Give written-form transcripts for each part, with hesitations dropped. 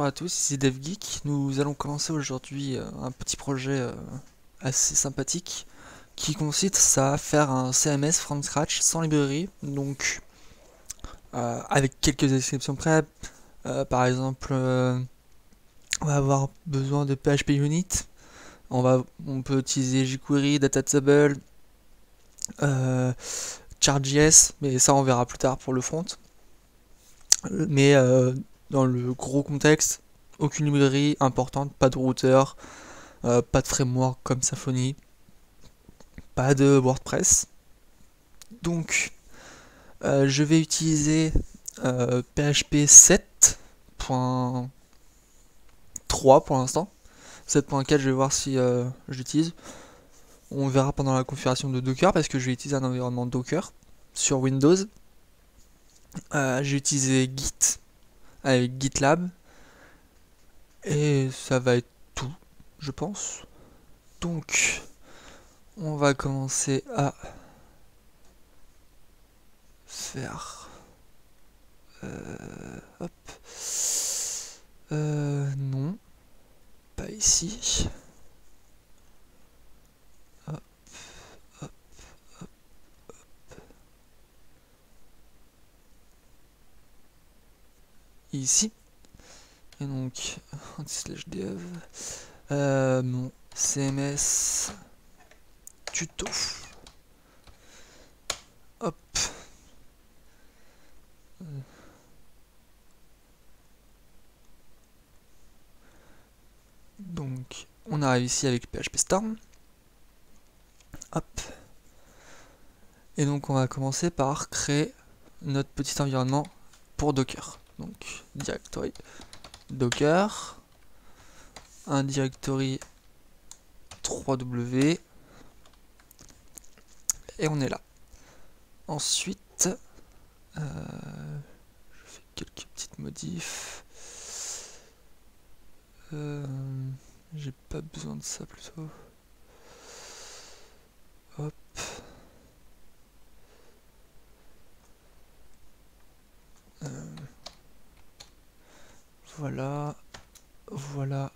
à tous, ici DevGeek. Nous allons commencer aujourd'hui un petit projet assez sympathique qui consiste à faire un CMS from scratch sans librairie, donc avec quelques exceptions près. Par exemple, on va avoir besoin de PHP Unit, on peut utiliser jQuery, DataTable, Chart.js, mais ça on verra plus tard pour le front. Mais dans le gros contexte, aucune librairie importante, pas de routeur, pas de framework comme Symfony, pas de WordPress. Donc je vais utiliser PHP 7.3 pour l'instant. 7.4 je vais voir si je l'utilise. On verra pendant la configuration de Docker parce que je vais utiliser un environnement Docker sur Windows. J'ai utilisé Git avec GitLab. Et ça va être tout, je pense. Donc, on va commencer à faire... hop. Non. Pas ici. Hop, hop, hop, hop. Ici. Et donc, anti/dev. Mon CMS tuto. Hop. Donc, on arrive ici avec PHP Storm. Hop. Et donc, on va commencer par créer notre petit environnement pour Docker. Donc, directory Docker, un directory 3W, et on est là. Ensuite, je fais quelques petites modifs. J'ai pas besoin de ça plutôt. Hop. Voilà. Voilà.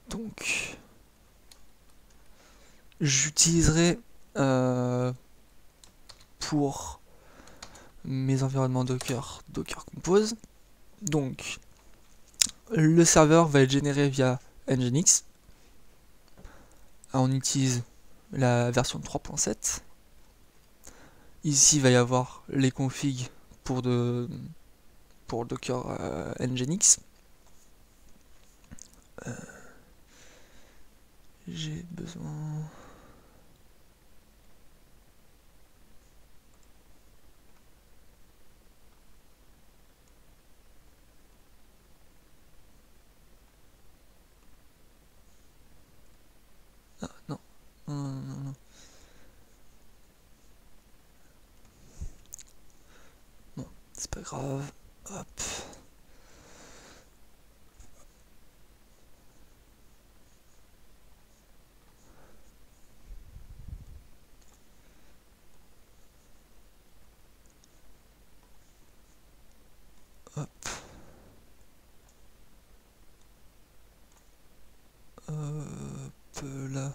Donc, j'utiliserai pour mes environnements Docker Compose. Donc, le serveur va être généré via Nginx. On utilise la version 3.7. Ici, il va y avoir les configs pour Docker Nginx. J'ai besoin... Ah, non. Non. Non, c'est pas grave. Hop. Hop. Hop là.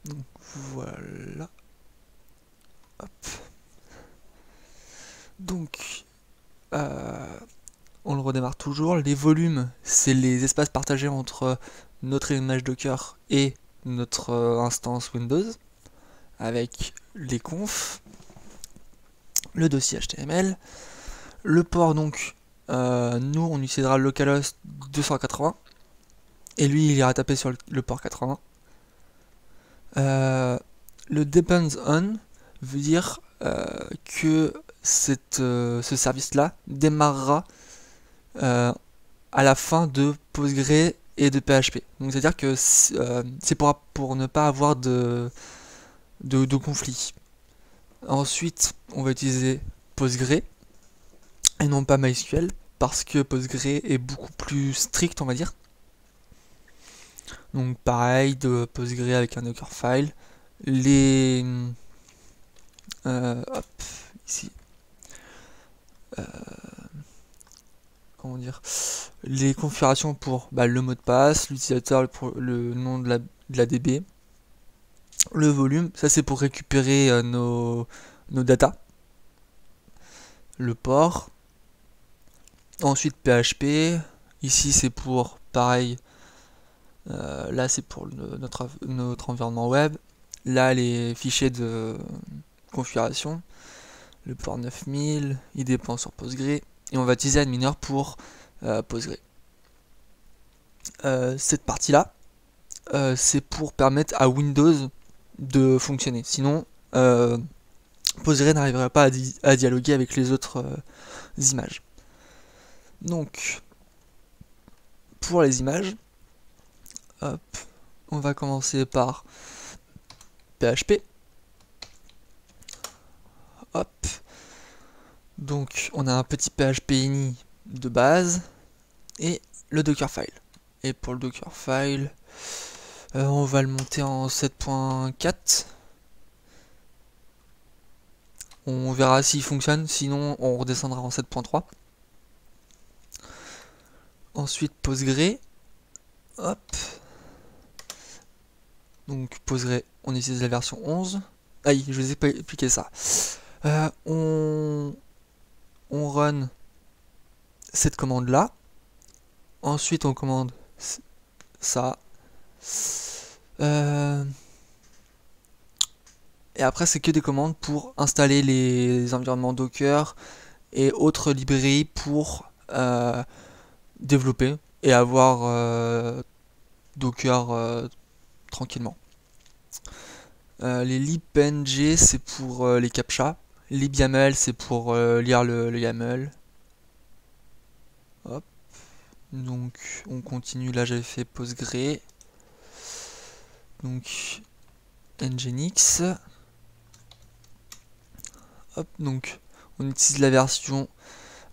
Donc voilà. Hop. Donc, on le redémarre toujours. Les volumes, c'est les espaces partagés entre notre image Docker et notre instance Windows, avec les confs, le dossier HTML, le port. Donc, nous on utilisera localhost 280, et lui il ira taper sur le port 80. Le depends on veut dire que ce service-là démarrera à la fin de Postgre et de PHP. Donc c'est-à-dire que c'est pour ne pas avoir de conflit. Ensuite, on va utiliser Postgre et non pas MySQL parce que Postgre est beaucoup plus strict, on va dire. Donc pareil, de Postgre avec un Dockerfile. Hop, ici. comment dire, les configurations pour le mot de passe, l'utilisateur, le nom de la DB, le volume, ça c'est pour récupérer nos datas, le port, ensuite PHP, ici c'est pour, pareil, là c'est pour notre environnement web, là les fichiers de configuration, le port 9000, il dépend sur Postgre, et on va utiliser Adminer pour Postgre. Cette partie-là, c'est pour permettre à Windows de fonctionner. Sinon, Postgre n'arriverait pas à dialoguer avec les autres images. Donc, pour les images, hop, on va commencer par PHP. Hop. Donc, on a un petit PHP ini de base et le Dockerfile. Et pour le Dockerfile, on va le monter en 7.4. On verra s'il fonctionne, sinon on redescendra en 7.3. Ensuite Postgre. Hop. Donc Postgre, on utilise la version 11. Aïe, je vous ai pas expliqué ça. On run cette commande là. Ensuite on commande ça. Et après c'est que des commandes pour installer les environnements Docker et autres librairies pour développer et avoir Docker tranquillement. Les libpng c'est pour les captcha, libyaml c'est pour lire le YAML. Hop. Donc on continue, là j'avais fait Postgre, donc Nginx. Hop, donc on utilise la version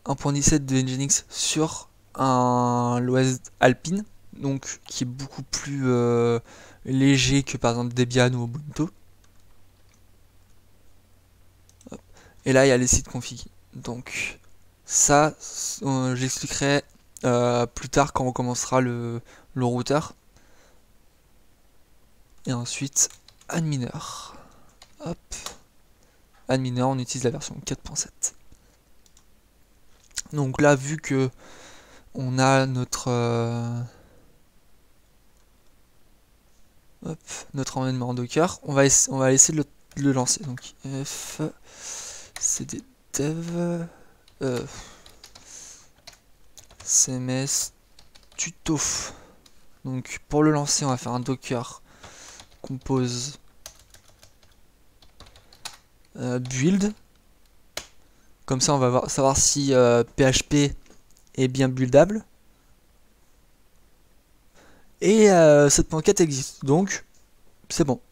1.17 de Nginx sur l'OS Alpine, donc qui est beaucoup plus léger que par exemple Debian ou Ubuntu. Hop. Et là il y a les sites config. Donc ça j'expliquerai plus tard quand on commencera le routeur. Et ensuite Adminer. Hop. Adminer, on utilise la version 4.7. Donc là, vu que on a notre environnement en Docker, on va essayer de le lancer. Donc f cd dev cms tuto. Donc pour le lancer, on va faire un Docker compose build. Comme ça on va savoir si PHP est bien buildable. Et 7.4 existe, donc c'est bon.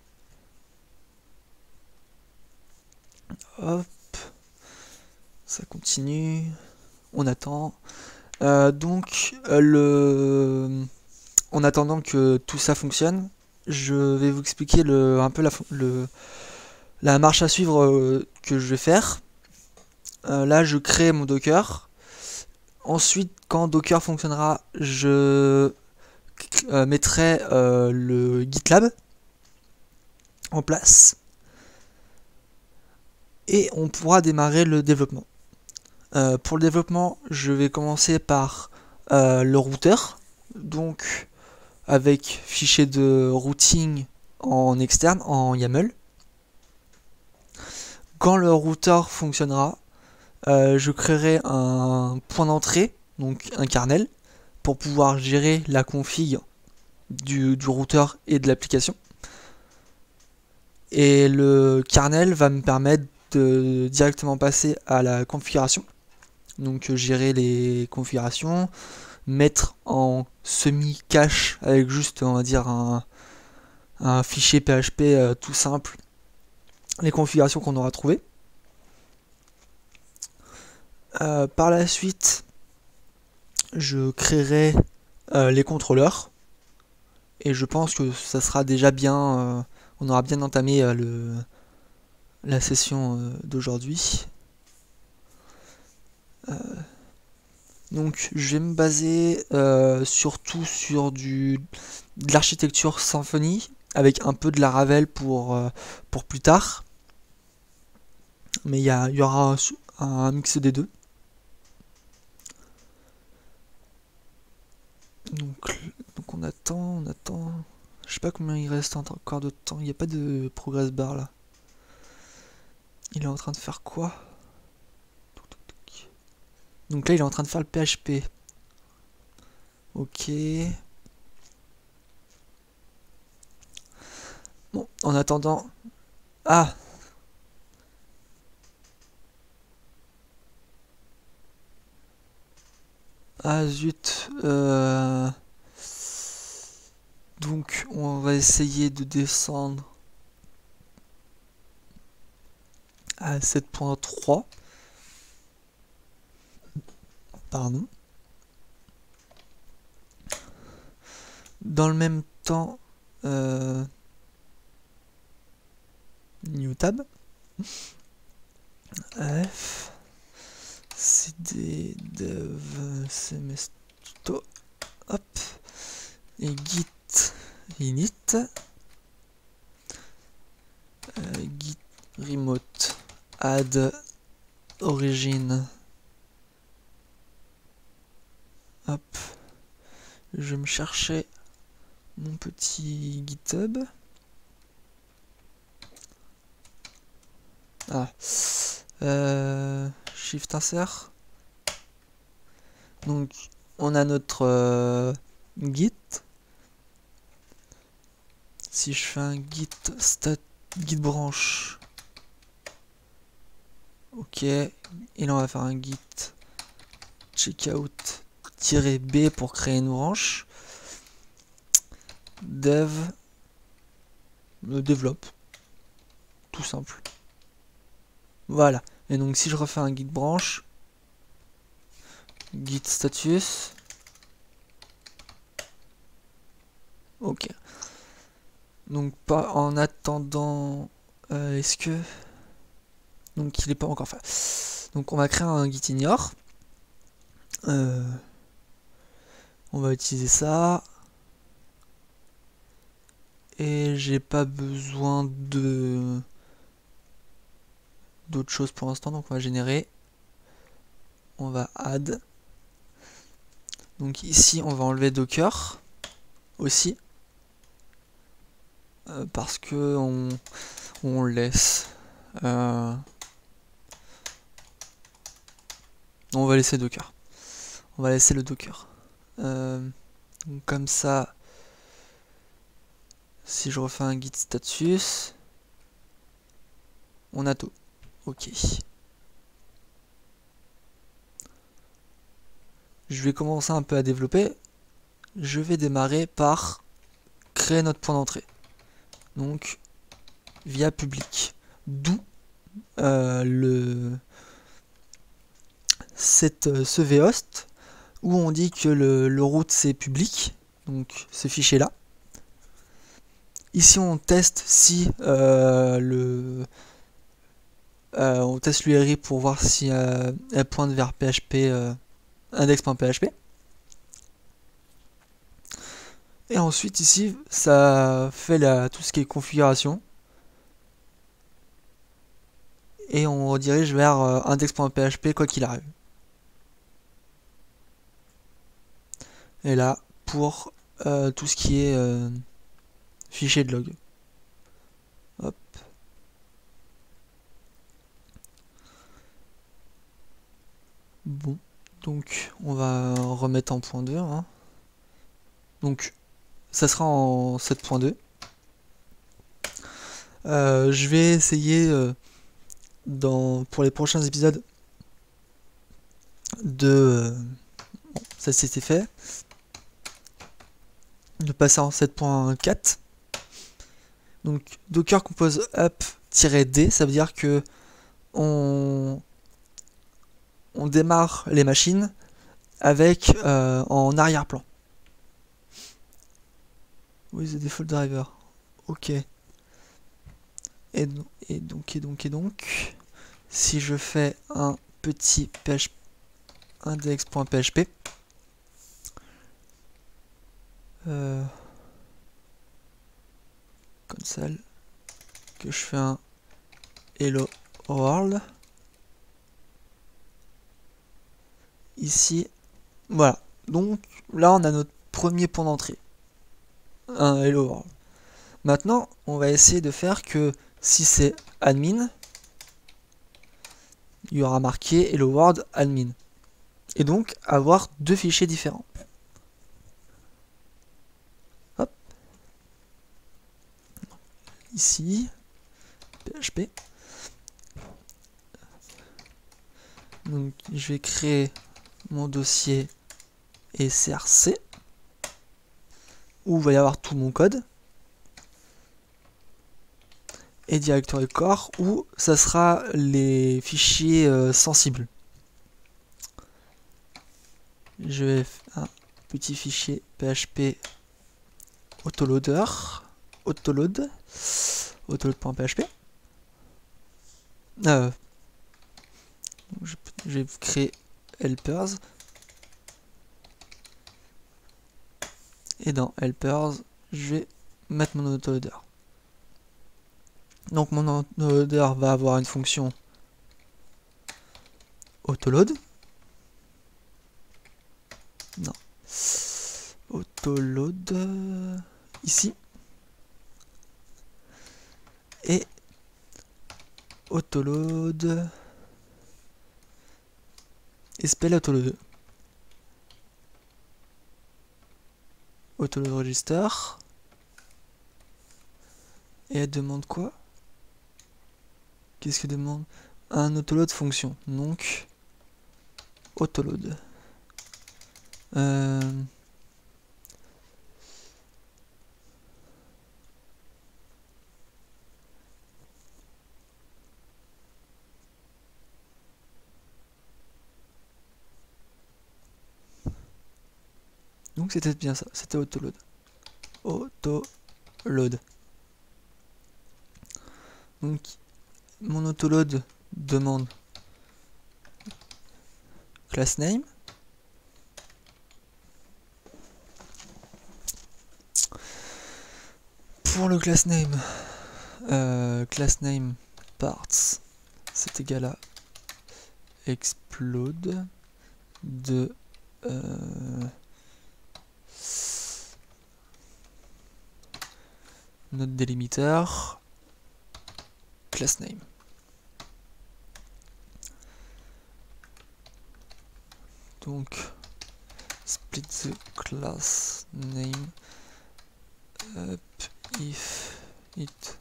Hop, ça continue, on attend. Donc en attendant que tout ça fonctionne, je vais vous expliquer un peu la marche à suivre que je vais faire. Là je crée mon Docker. Ensuite quand Docker fonctionnera, je mettrai le GitLab en place et on pourra démarrer le développement. Pour le développement, je vais commencer par le routeur, donc avec fichier de routing en externe, en YAML. Quand le routeur fonctionnera, je créerai un point d'entrée, donc un kernel, pour pouvoir gérer la config du routeur et de l'application. Et le kernel va me permettre de directement passer à la configuration. Donc gérer les configurations, mettre en semi-cache avec juste, on va dire, un fichier PHP tout simple, les configurations qu'on aura trouvées. Par la suite, je créerai les contrôleurs et je pense que ça sera déjà bien, on aura bien entamé la session d'aujourd'hui. Donc je vais me baser surtout sur de l'architecture Symfony, avec un peu de la Ravel pour plus tard. Mais il y aura un mix des deux. Donc on attend. Je sais pas combien il reste encore de temps. Il n'y a pas de progress bar là. Il est en train de faire quoi? Donc là il est en train de faire le PHP. Ok. Bon, en attendant... Ah! Ah zut. Donc on va essayer de descendre à 7.3. Pardon. Dans le même temps, new tab, f, cd, dev, cmsto, hop, et git init, git remote, add origin, hop, je vais me chercher mon petit GitHub. Ah, shift insert. Donc on a notre git. Si je fais un git branch, ok, et là on va faire un git checkout-b pour créer une branche. Dev développe, tout simple. Voilà. Et donc si je refais un git branch, git status, ok. Donc pas en attendant, est-ce que... Donc il n'est pas encore fait. Donc on va créer un git ignore. On va utiliser ça. Et j'ai pas besoin d'autre chose pour l'instant, donc on va générer. On va add. Donc ici on va enlever Docker aussi. Parce que on laisse. On va laisser Docker. On va laisser le Docker. Donc comme ça, si je refais un git status, on a tout. Ok. Je vais commencer un peu à développer. Je vais démarrer par créer notre point d'entrée. Donc via public. D'où ce vhost où on dit que le root c'est public, donc ce fichier là. Ici on teste si on teste l'URI pour voir si elle pointe vers PHP index.php. Et ensuite ici ça fait tout ce qui est configuration. Et on redirige vers index.php quoi qu'il arrive. Et là, pour tout ce qui est fichier de log. Hop. Bon, donc on va remettre en point 2. Hein. Donc, ça sera en 7.2. Je vais essayer pour les prochains épisodes de... bon, ça c'était fait. De passer en 7.4. Donc Docker compose up-d, ça veut dire que on démarre les machines avec en arrière-plan. With the default driver. Ok. Et donc, si je fais un petit PHP index.php. Console, que je fais un hello world. Ici, voilà. Donc là, on a notre premier point d'entrée, un hello world. Maintenant, on va essayer de faire que si c'est admin, il y aura marqué hello world admin. Et donc avoir deux fichiers différents. Hop. Ici, PHP. Donc je vais créer mon dossier src où il va y avoir tout mon code. Et directory core où ça sera les fichiers sensibles. Je vais faire un petit fichier php autoloader, autoload.php. Je vais créer helpers. Et dans helpers, je vais mettre mon autoloader. Donc mon autoloader va avoir une fonction autoload. Non. Autoload ici. Et autoload et spell autoload. Autoload register. Et elle demande quoi? Qu'est-ce qu'elle demande? Un autoload fonction. Donc autoload. Donc c'était bien ça, c'était autoload. Autoload. Donc mon autoload demande class name. Pour le class name parts, c'est égal à explode de notre délimiter class name. Donc split the class name up if it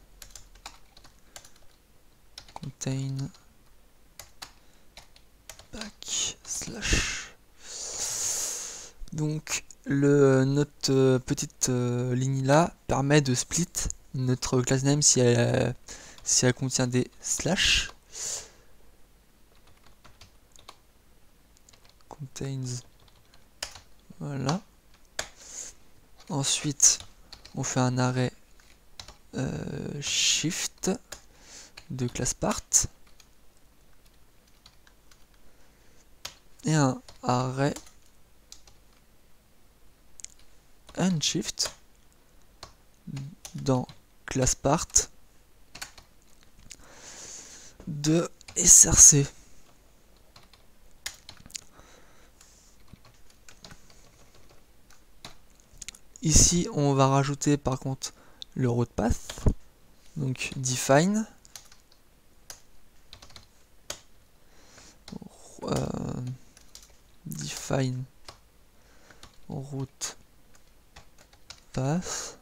contain backslash. Donc notre petite ligne là permet de split notre class name si elle contient des slash. Contains, voilà. Ensuite on fait un arrêt shift de class part et un arrêt unshift dans class part de src. Ici on va rajouter par contre le route path, donc define define route path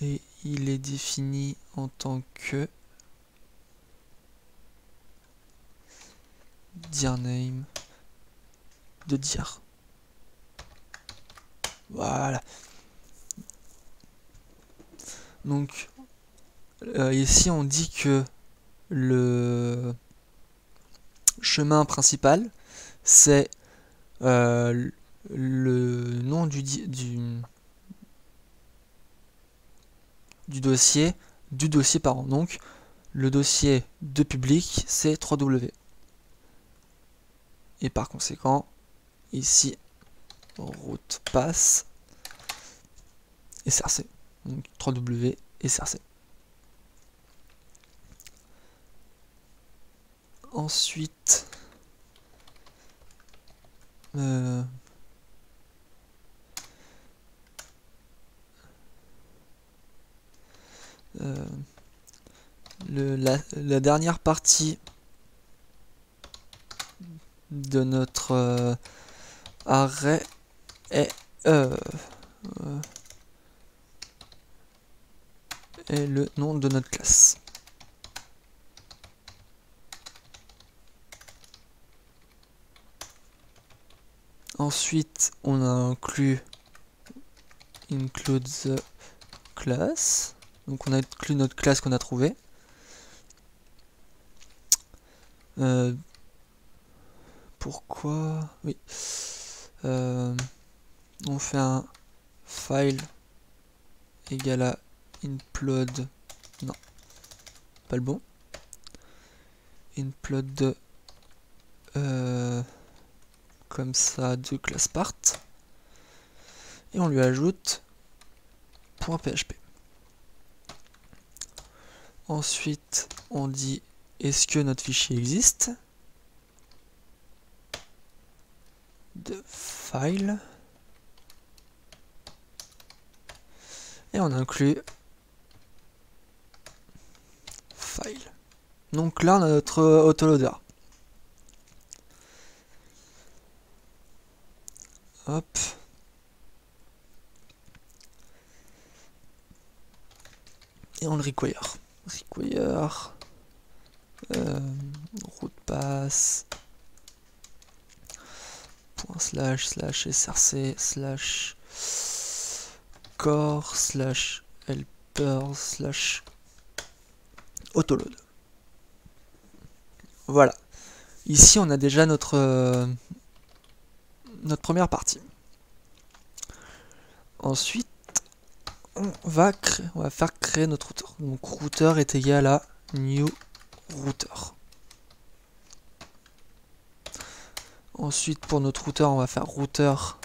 et il est défini en tant que dir name de dir. Voilà. Donc ici on dit que le chemin principal c'est le nom du dossier par an. Donc le dossier de public c'est 3W. Et par conséquent, ici, route pass et src. Donc 3W et src. Ensuite, la dernière partie de notre arrêt est le nom de notre classe. Ensuite, on a inclus include the class. Donc on a inclus notre classe qu'on a trouvée. Pourquoi? Oui. On fait un file égal à implode. Non, pas le bon. Implode comme ça de classe part. Et on lui ajoute .php. Ensuite, on dit est-ce que notre fichier existe? De file. Et on inclut file. Donc là, on a notre autoloader. Hop. Et on le require. Require. Route pass. //src /core /helper /autoload. Voilà. Ici, on a déjà notre première partie. Ensuite, on va faire créer notre routeur. Donc routeur est égal à new router. Ensuite, pour notre routeur, on va faire routeur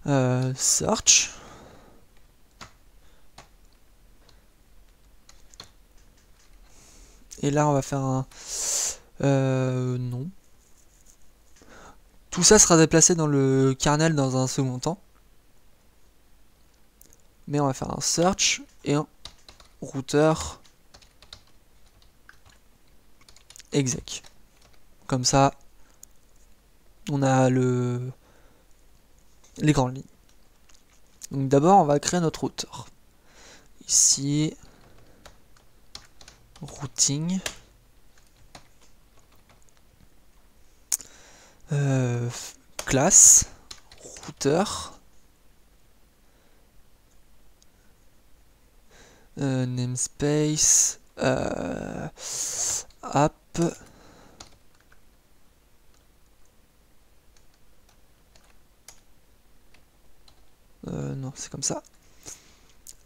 search. Et là, on va faire un non. Tout ça sera déplacé dans le kernel dans un second temps. Mais on va faire un search et un routeur exec. Comme ça, on a les grandes lignes. Donc d'abord, on va créer notre routeur. Ici, routing. Classe, routeur. Namespace, app. Non, c'est comme ça.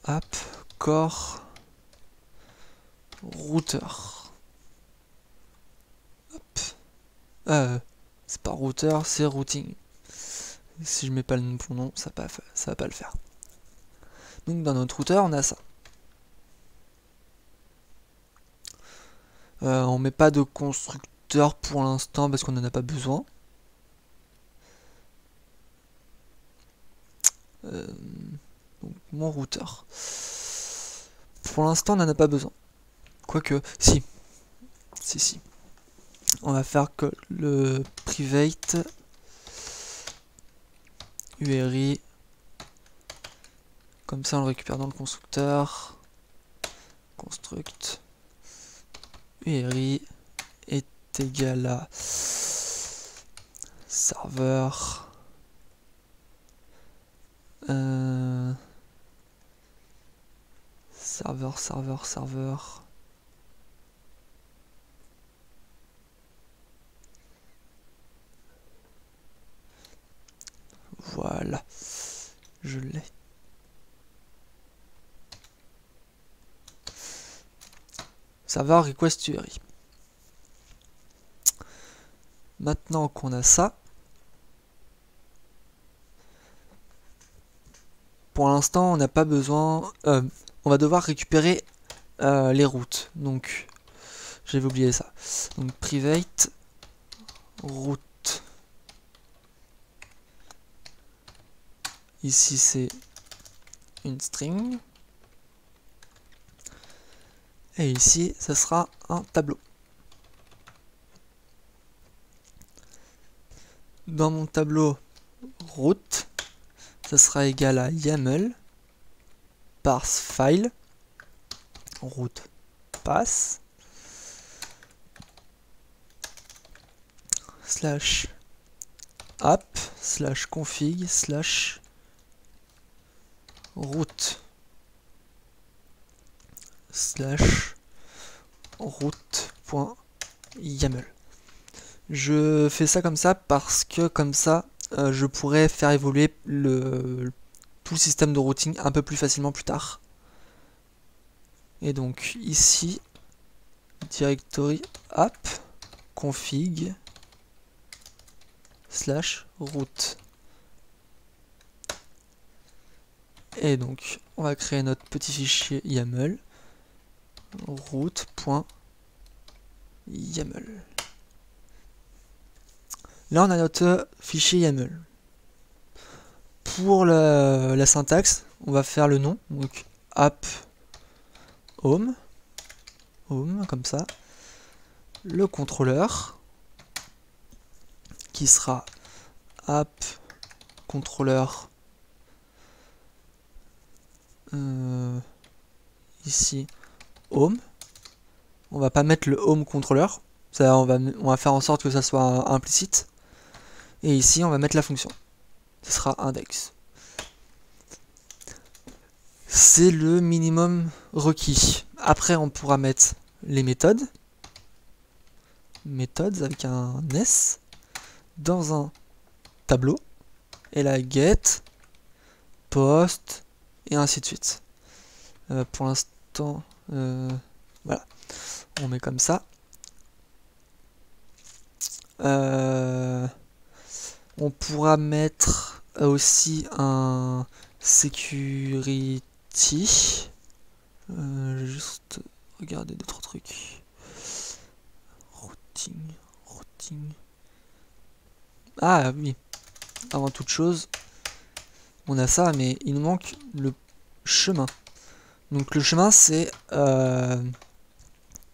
App, core, routeur. Hop. C'est pas routeur, c'est routing. Si je mets pas le bon nom, ça va pas le faire. Donc dans notre routeur, on a ça. On met pas de constructeur pour l'instant parce qu'on n'en a pas besoin. Donc mon routeur. Pour l'instant, on n'en a pas besoin. Quoique, si. Si. On va faire que le private URI. Comme ça, on le récupère dans le constructeur. Construct. URI est égal à serveur. Serveur. Voilà. Je l'ai. serveur request URI. Maintenant qu'on a ça, pour l'instant on n'a pas besoin, on va devoir récupérer les routes. Donc j'avais oublié ça. Donc private route. Ici c'est une string. Et ici ça sera un tableau. Dans mon tableau route, ça sera égal à YAML parse file route pass slash app slash config slash route slash route.yaml. Je fais ça comme ça parce que comme ça je pourrais faire évoluer tout le système de routing un peu plus facilement plus tard. Et donc ici directory app config slash route. Et donc on va créer notre petit fichier YAML route.yaml. Là on a notre fichier YAML. Pour la syntaxe, on va faire le nom, donc app home comme ça, le contrôleur qui sera app contrôleur ici home. On va pas mettre le home contrôleur, ça on va faire en sorte que ça soit implicite. Et ici on va mettre la fonction, ce sera index. C'est le minimum requis. Après on pourra mettre les méthodes avec un S dans un tableau, et la get, post, et ainsi de suite. Pour l'instant, voilà, on met comme ça. On pourra mettre aussi un security. Juste regarder d'autres trucs. Routing. Ah oui, avant toute chose, on a ça, mais il nous manque le chemin. Donc le chemin, c'est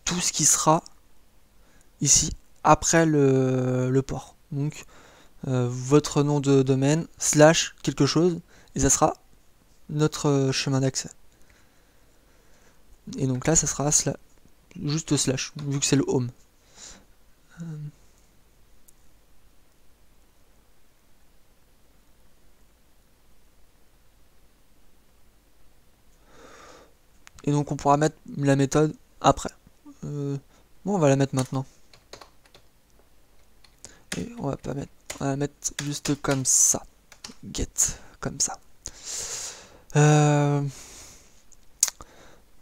tout ce qui sera ici après le port. Donc votre nom de domaine slash quelque chose, et ça sera notre chemin d'accès. Et donc là, ça sera juste slash, vu que c'est le home. Et donc on pourra mettre la méthode après. Bon, on va la mettre maintenant. Et on va pas mettre, on va la mettre juste comme ça. Get, comme ça.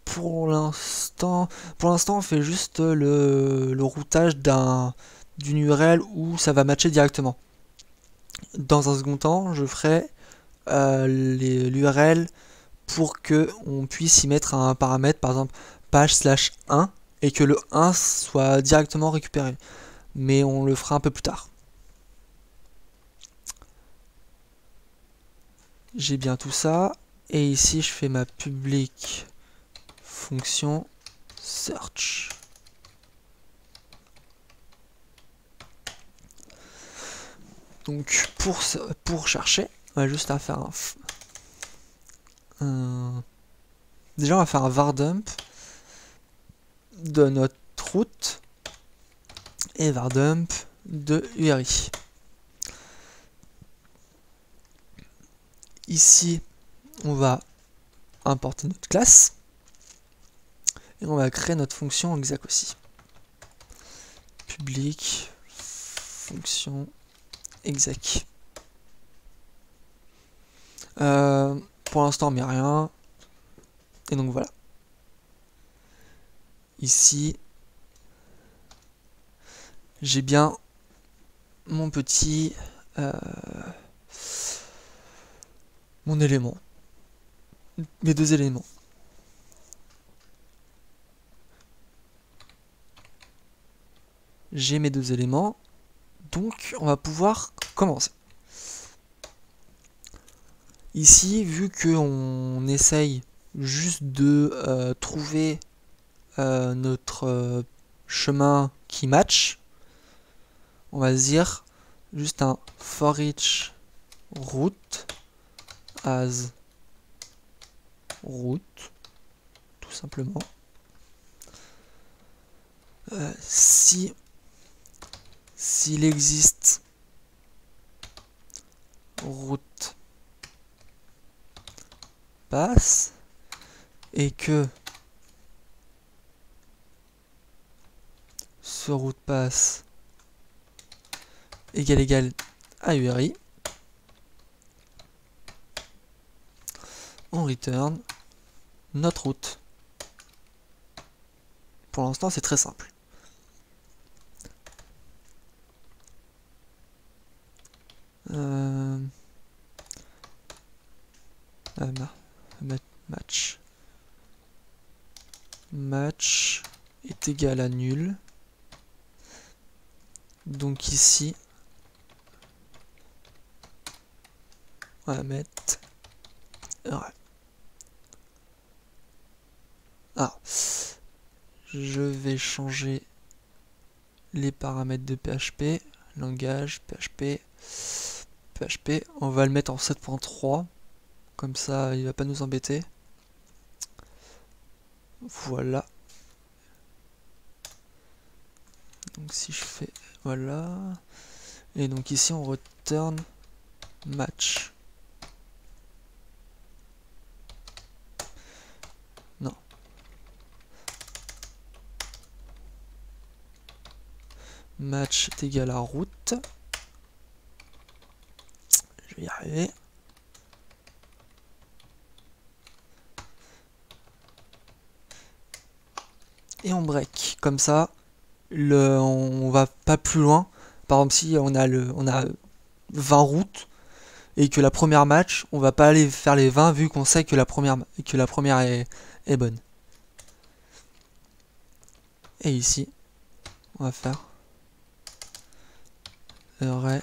Pour l'instant, on fait juste le routage d'une URL où ça va matcher directement. Dans un second temps, je ferai l'URL pour que on puisse y mettre un paramètre, par exemple page/1, et que le 1 soit directement récupéré. Mais on le fera un peu plus tard. J'ai bien tout ça, et ici je fais ma public fonction search. Donc pour chercher, on va juste faire déjà on va faire un var dump de notre route et var dump de URI. Ici on va importer notre classe et on va créer notre fonction exec aussi. Public fonction exec. Pour l'instant on met rien, et donc voilà. ici, j'ai bien mon petit mon élément, mes deux éléments. J'ai mes deux éléments, donc on va pouvoir commencer. Ici, vu qu'on essaye juste de trouver notre chemin qui match, on va se dire juste un for each route as route, tout simplement. S'il existe route passe et que ce route passe égale à URI, on return notre route. Pour l'instant, c'est très simple. Match est égal à nul. Donc ici, on va mettre je vais changer les paramètres de PHP, langage, PHP, on va le mettre en 7.3, comme ça il va pas nous embêter. Voilà. Donc si je fais voilà, et donc ici on return match. Non. Match est égal à route. Je vais y arriver. Et on break. Comme ça, on va pas plus loin. Par exemple, si on a 20 routes et que la première match, on va pas aller faire les 20 vu qu'on sait que la première est bonne. Et ici, on va faire array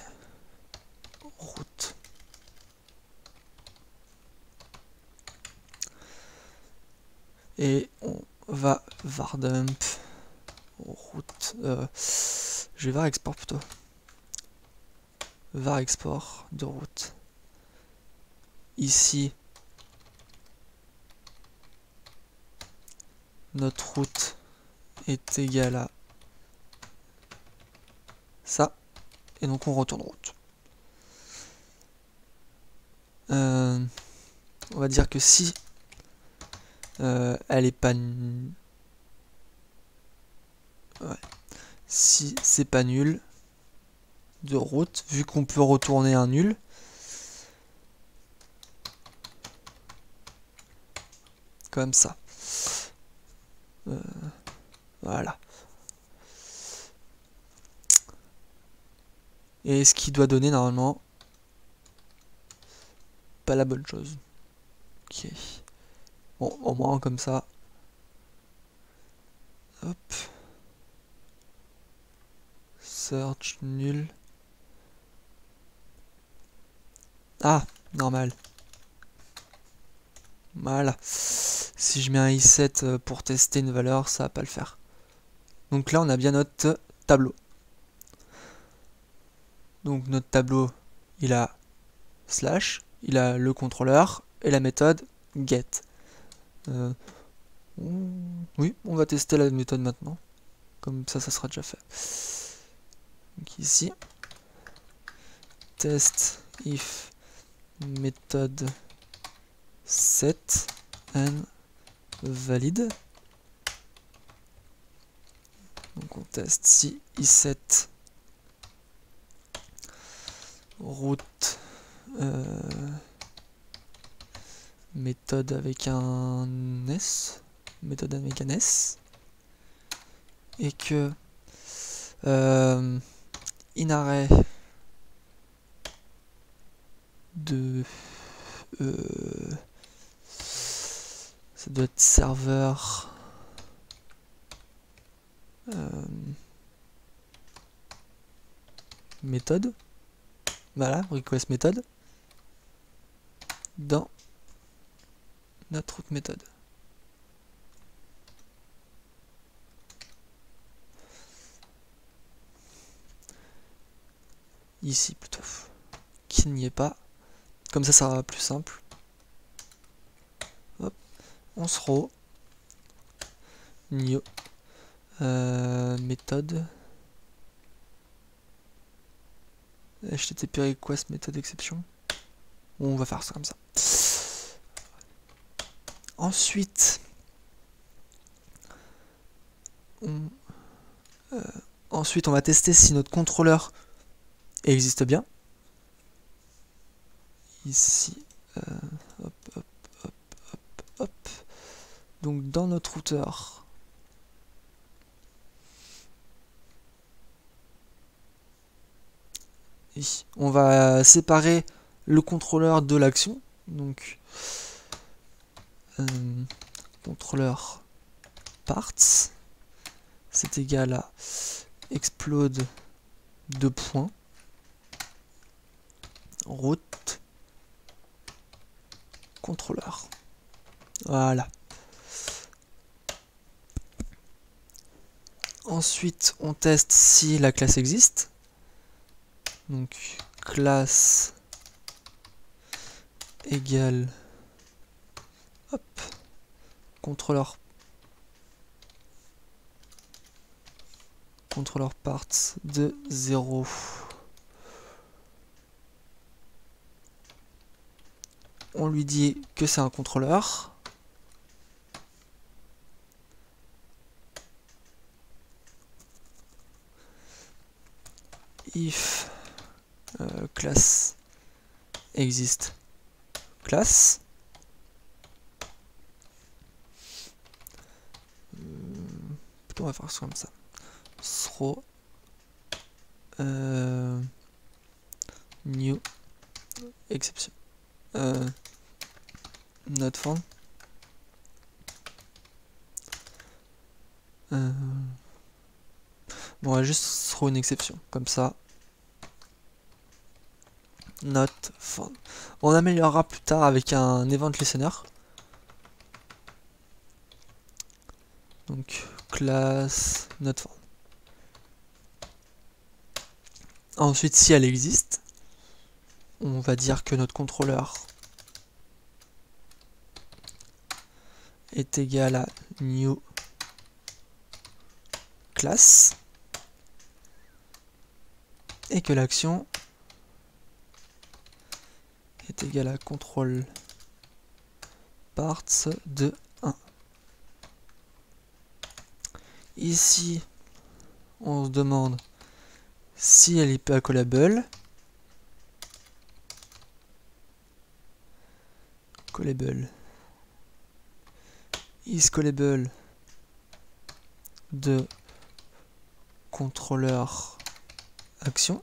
route. Et on va var dump route. Je vais var export plutôt. Var export de route. Ici, notre route est égale à ça. Et donc on retourne route. On va dire que si elle est pas si c'est pas nul de route, vu qu'on peut retourner un nul, comme ça. Voilà. Et ce qui doit donner normalement pas la bonne chose. Ok. Bon, au moins comme ça. Hop. Search nul. Ah, normal. Voilà. Si je mets un i7 pour tester une valeur, ça va pas le faire. Donc là, on a bien notre tableau. Donc notre tableau, il a slash, il a le contrôleur et la méthode get. Oui, on va tester la méthode maintenant. Comme ça sera déjà fait. Donc ici, test if méthode set and valide. Donc on teste si i7 route méthode avec un S, méthode avec un S. et que inarray de ça doit être serveur méthode, voilà, request méthode dans notre route méthode. Ici plutôt, qu'il n'y ait pas, comme ça sera plus simple. Hop, on se row new méthode http request méthode exception. On va faire ça comme ça. Ensuite, on va tester si notre contrôleur existe bien. Ici, hop, hop, hop, hop, hop. Donc dans notre routeur, ici, on va séparer le contrôleur de l'action. Donc contrôleur parts, c'est égal à explode de points route contrôleur. Voilà. Ensuite, on teste si la classe existe. Donc classe égale hop, contrôleur parts de 0. On lui dit que c'est un contrôleur. If classe existe classe. On va faire ça comme ça. Throw new exception not found. Bon, on va juste throw une exception comme ça. Not found. On améliorera plus tard avec un event listener. Donc classe not found. Ensuite, si elle existe, on va dire que notre contrôleur est égal à new class et que l'action est égale à contrôle parts de 1. Ici, on se demande si elle est pas callable. Callable is callable de contrôleur action.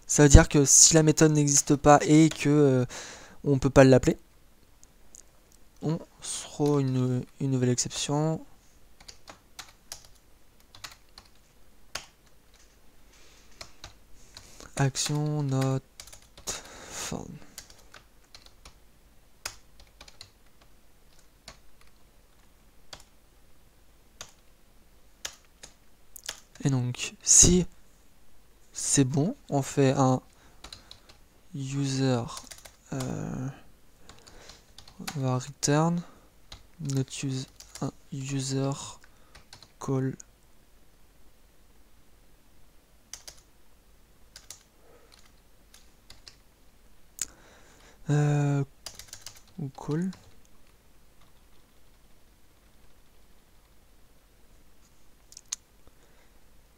Ça veut dire que si la méthode n'existe pas et que on peut pas l'appeler, on throw une nouvelle exception. Action not found. Et donc, si c'est bon, on fait un user va return not use un user call ou call.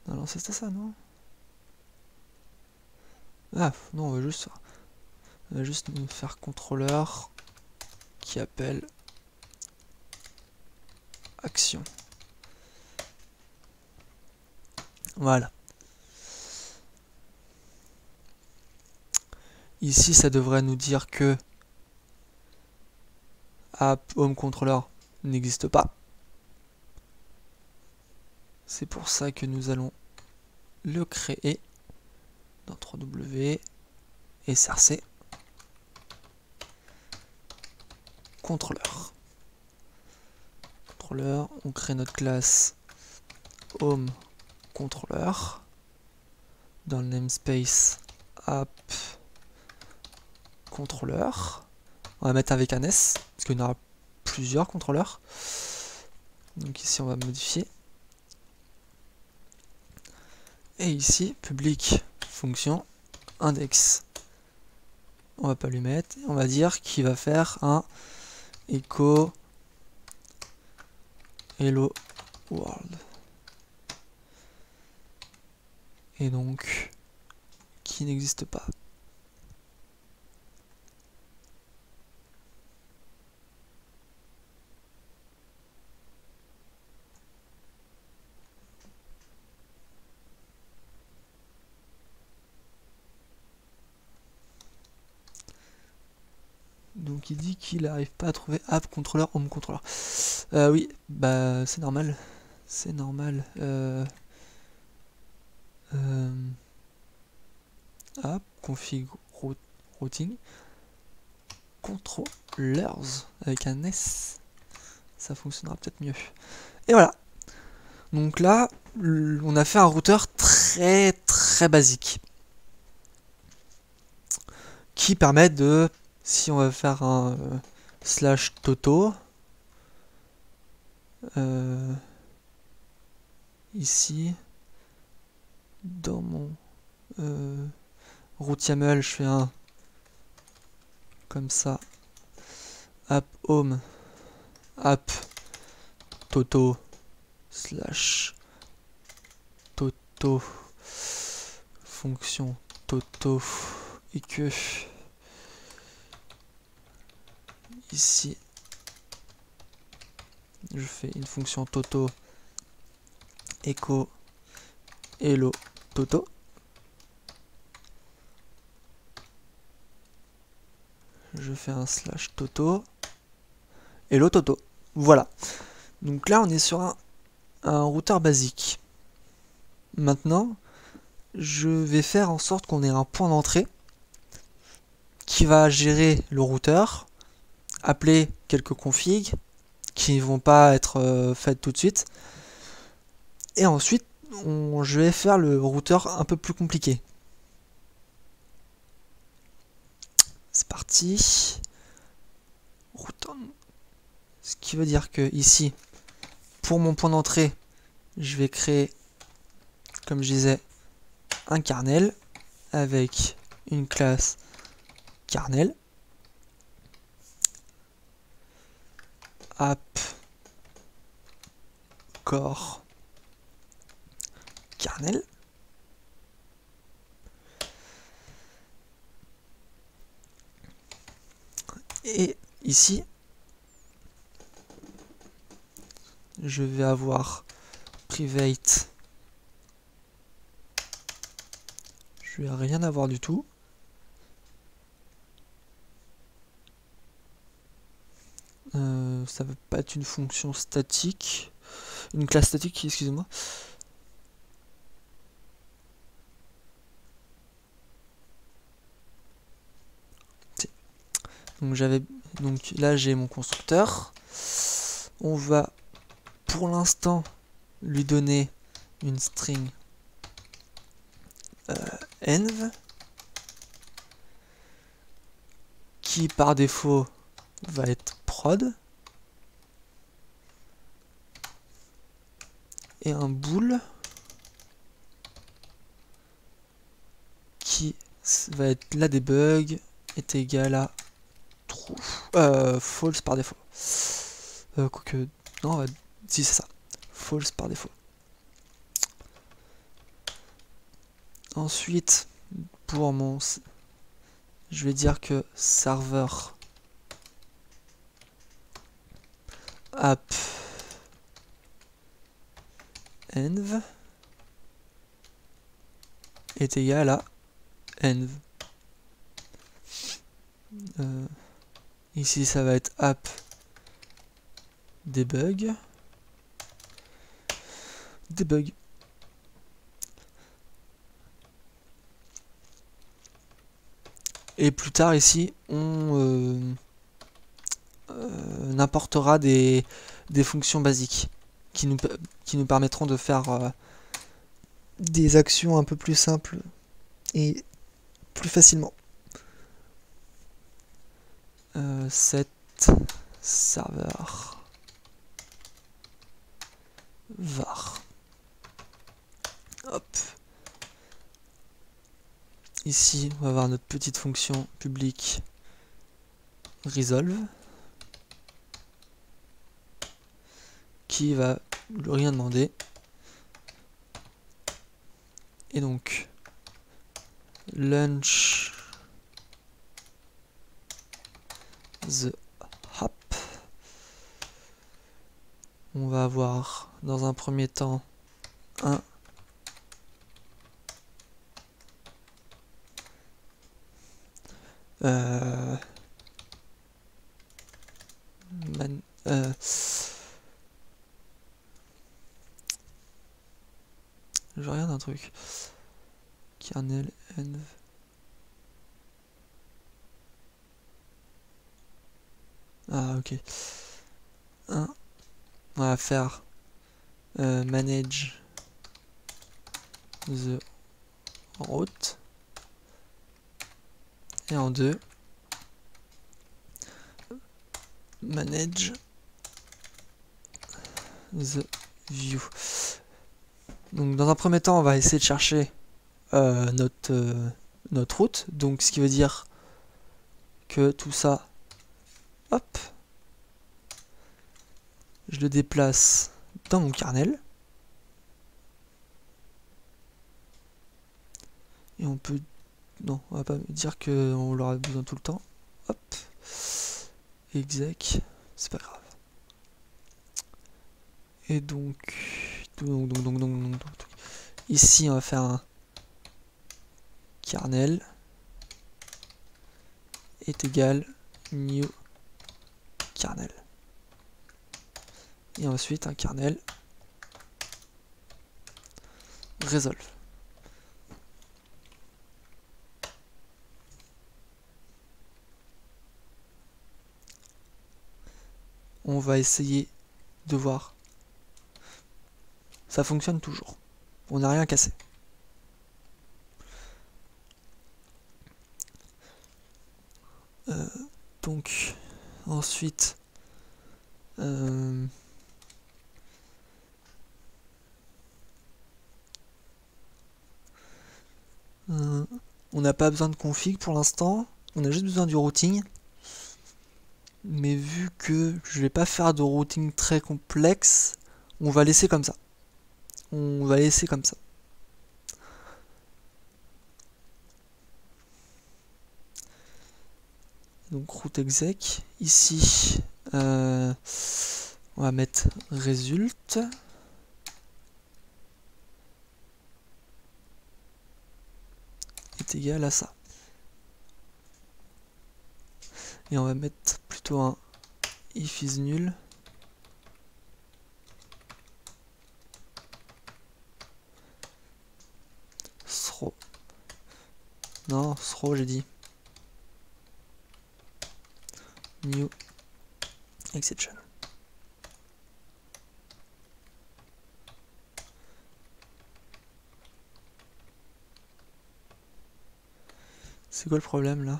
Non, c'était ça, non? Ah, non, on va juste nous faire contrôleur qui appelle action. Voilà. Ici, ça devrait nous dire que app home controller n'existe pas. C'est pour ça que nous allons le créer dans 3W et src contrôleur. Contrôleur, on crée notre classe home contrôleur. Dans le namespace app contrôleur. On va mettre avec un S, parce qu'il y en aura plusieurs contrôleurs. Donc ici on va modifier. Et ici, public fonction index. On va pas lui mettre, on va dire qu'il va faire un echo hello world. Et donc, qui n'existe pas. Donc il dit qu'il n'arrive pas à trouver app controller home controller. Oui, bah c'est normal. C'est normal. App config routing controllers avec un S. Ça fonctionnera peut-être mieux. Et voilà. Donc là, on a fait un routeur très basique. Qui permet de, si on va faire un slash toto, ici, dans mon route YAML, je fais un comme ça, app home, app toto, slash toto, fonction toto, et que ici je fais une fonction toto echo hello toto. Je fais un slash toto hello toto. Voilà. Donc là on est sur un routeur basique. Maintenant je vais faire en sorte qu'on ait un point d'entrée qui va gérer le routeur, appeler quelques configs qui vont pas être faites tout de suite, et ensuite je vais faire le routeur un peu plus compliqué. C'est parti. Routeur. Ce qui veut dire que ici, pour mon point d'entrée, je vais créer, comme je disais, un kernel avec une classe kernel, app core kernel. Et ici, je vais avoir private. Je vais rien avoir du tout. Ça va pas être une fonction statique. Une classe statique, excusez-moi. Donc là j'ai mon constructeur. On va pour l'instant lui donner une string env qui par défaut va être prod et un bool qui va être la debug est égal à true, false par défaut. Quoique, non, si c'est ça, false par défaut. Ensuite, pour mon, je vais dire que serveur app env est égal à env. Ici ça va être app debug. Et plus tard ici on importera des fonctions basiques qui nous permettront de faire des actions un peu plus simples et plus facilement. Set serveur var. Hop. Ici, on va avoir notre petite fonction publique resolve qui va rien demander. Et donc, launch the app. On va avoir dans un premier temps un je regarde un truc. Kernel env. Ah ok. On va faire manage the route. Et en 2, manage the view. Donc dans un premier temps, on va essayer de chercher notre route. Donc ce qui veut dire que tout ça, hop, je le déplace dans mon kernel. Et on peut... Non, on va pas dire qu'on l'aura besoin tout le temps. Hop. Exec. C'est pas grave. Et donc... Ici, on va faire un kernel est égal new kernel. Et ensuite, un kernel resolve. On va essayer de voir. Ça fonctionne toujours. On n'a rien cassé. Donc, ensuite, on n'a pas besoin de config pour l'instant. On a juste besoin du routing. Mais vu que je vais pas faire de routing très complexe, on va laisser comme ça. On va laisser comme ça. Donc route exec. Ici, on va mettre result. Est égal à ça. Et on va mettre plutôt un if is nul. Throw. Non, throw j'ai dit. New exception. C'est quoi le problème là?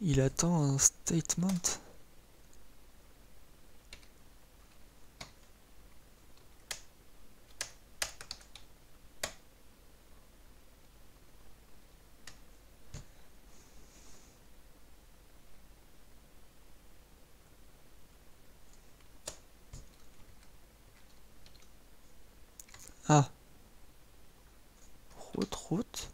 Il attend un statement. Ah. Route.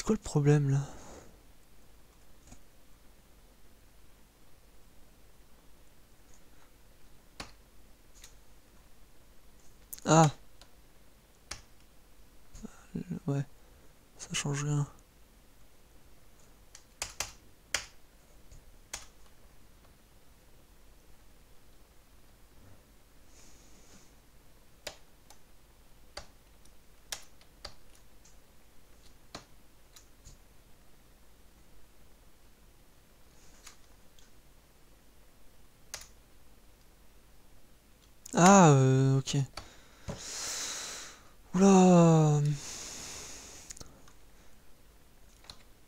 C'est quoi le problème là? Ah, ouais, ça change rien. Ah, ok. Oula.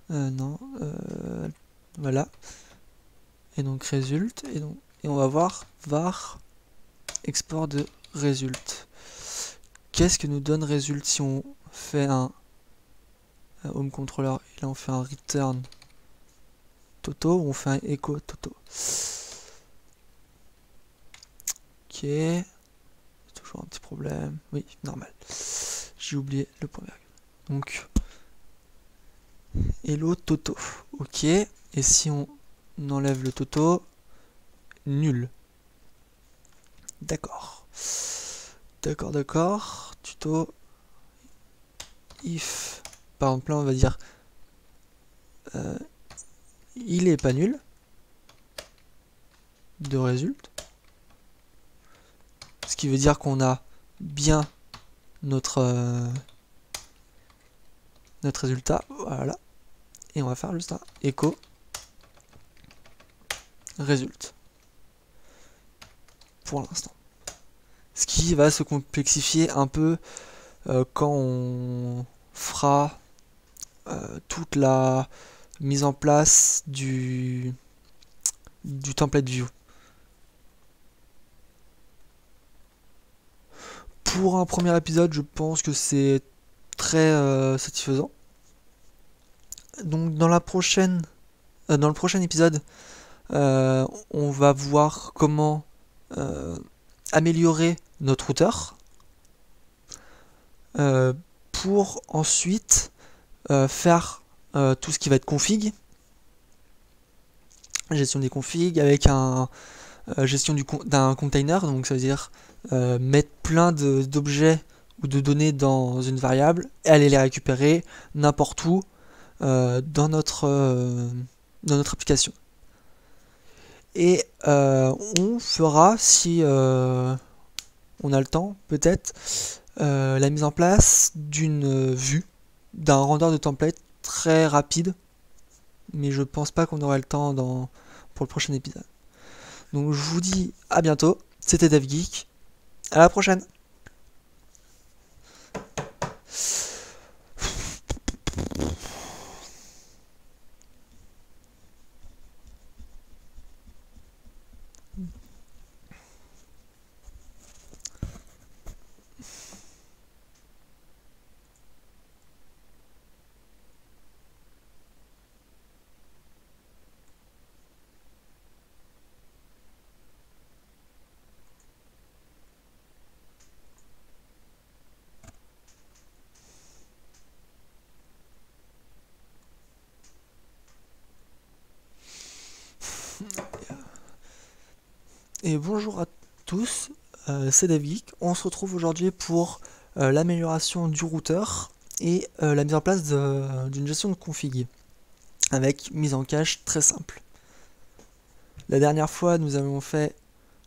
Non. Voilà. Et donc résulte. Et on va voir var export de résulte. Qu'est-ce que nous donne résulte si on fait un home controller et là on fait un return Toto ou on fait un echo Toto? Ok. Toujours un petit problème. Oui, normal. J'ai oublié le point virgule. Donc, hello Toto. Ok. Et si on enlève le Toto, nul. D'accord. D'accord. Tuto. If. Par exemple, là, on va dire il est pas nul. De résulte. Ce qui veut dire qu'on a bien notre résultat. Voilà. Et on va faire juste un echo résulte. Pour l'instant. Ce qui va se complexifier un peu quand on fera toute la mise en place du template view. Pour un premier épisode, je pense que c'est très satisfaisant. Donc dans le prochain épisode, on va voir comment améliorer notre routeur pour ensuite faire tout ce qui va être config, gestion des configs avec un gestion d'un container, donc ça veut dire mettre plein d'objets ou de données dans une variable et aller les récupérer n'importe où dans notre application. Et on fera, si on a le temps, peut-être, la mise en place d'une vue, d'un render de template très rapide, mais je pense pas qu'on aura le temps pour le prochain épisode. Donc je vous dis à bientôt, c'était DevGeek, à la prochaine. Et bonjour à tous, c'est DevGeek. On se retrouve aujourd'hui pour l'amélioration du routeur et la mise en place d'une gestion de config avec mise en cache très simple. La dernière fois, nous avons fait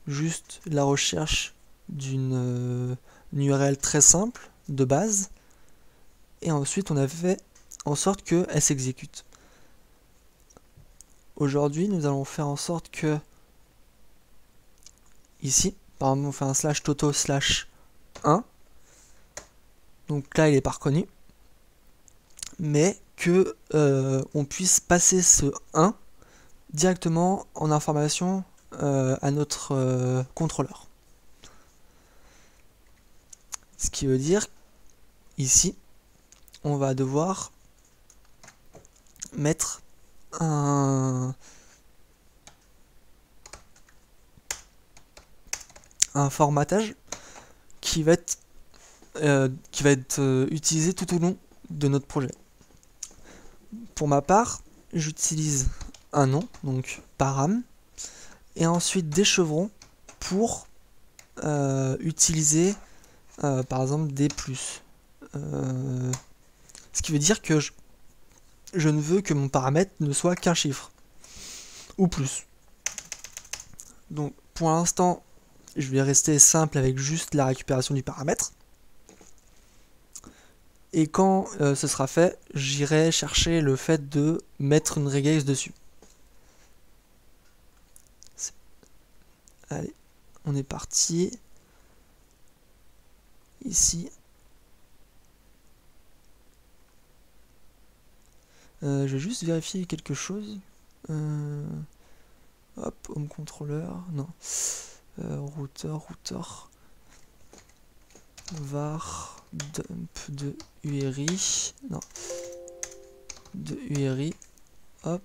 juste la recherche d'une URL très simple de base et ensuite on a fait en sorte qu'elle s'exécute. Aujourd'hui, nous allons faire en sorte que ici, par exemple, on fait un slash toto slash 1. Donc là, il n'est pas reconnu. Mais que on puisse passer ce 1 directement en information à notre contrôleur. Ce qui veut dire, ici, on va devoir mettre un formatage qui va être utilisé tout au long de notre projet. pour ma part, j'utilise un nom, donc param, et ensuite des chevrons pour utiliser par exemple des plus. Ce qui veut dire que je ne veux que mon paramètre ne soit qu'un chiffre, ou plus. Donc pour l'instant, je vais rester simple avec juste la récupération du paramètre. Et quand ce sera fait, j'irai chercher le fait de mettre une regex dessus. Allez, on est parti. Ici. Je vais juste vérifier quelque chose. Hop, home controller. Non. Routeur. Var dump de URI. Non. De URI. Hop.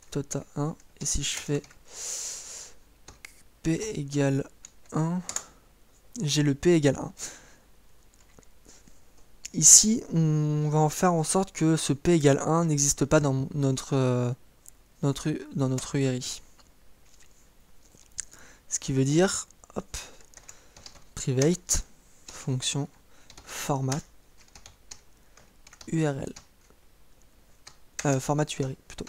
Tota 1. Et si je fais P égale 1, j'ai le P égale 1. Ici, on va en faire en sorte que ce P égale 1 n'existe pas dans notre URI. Ce qui veut dire, hop, private, fonction, format, URL. Format URI plutôt.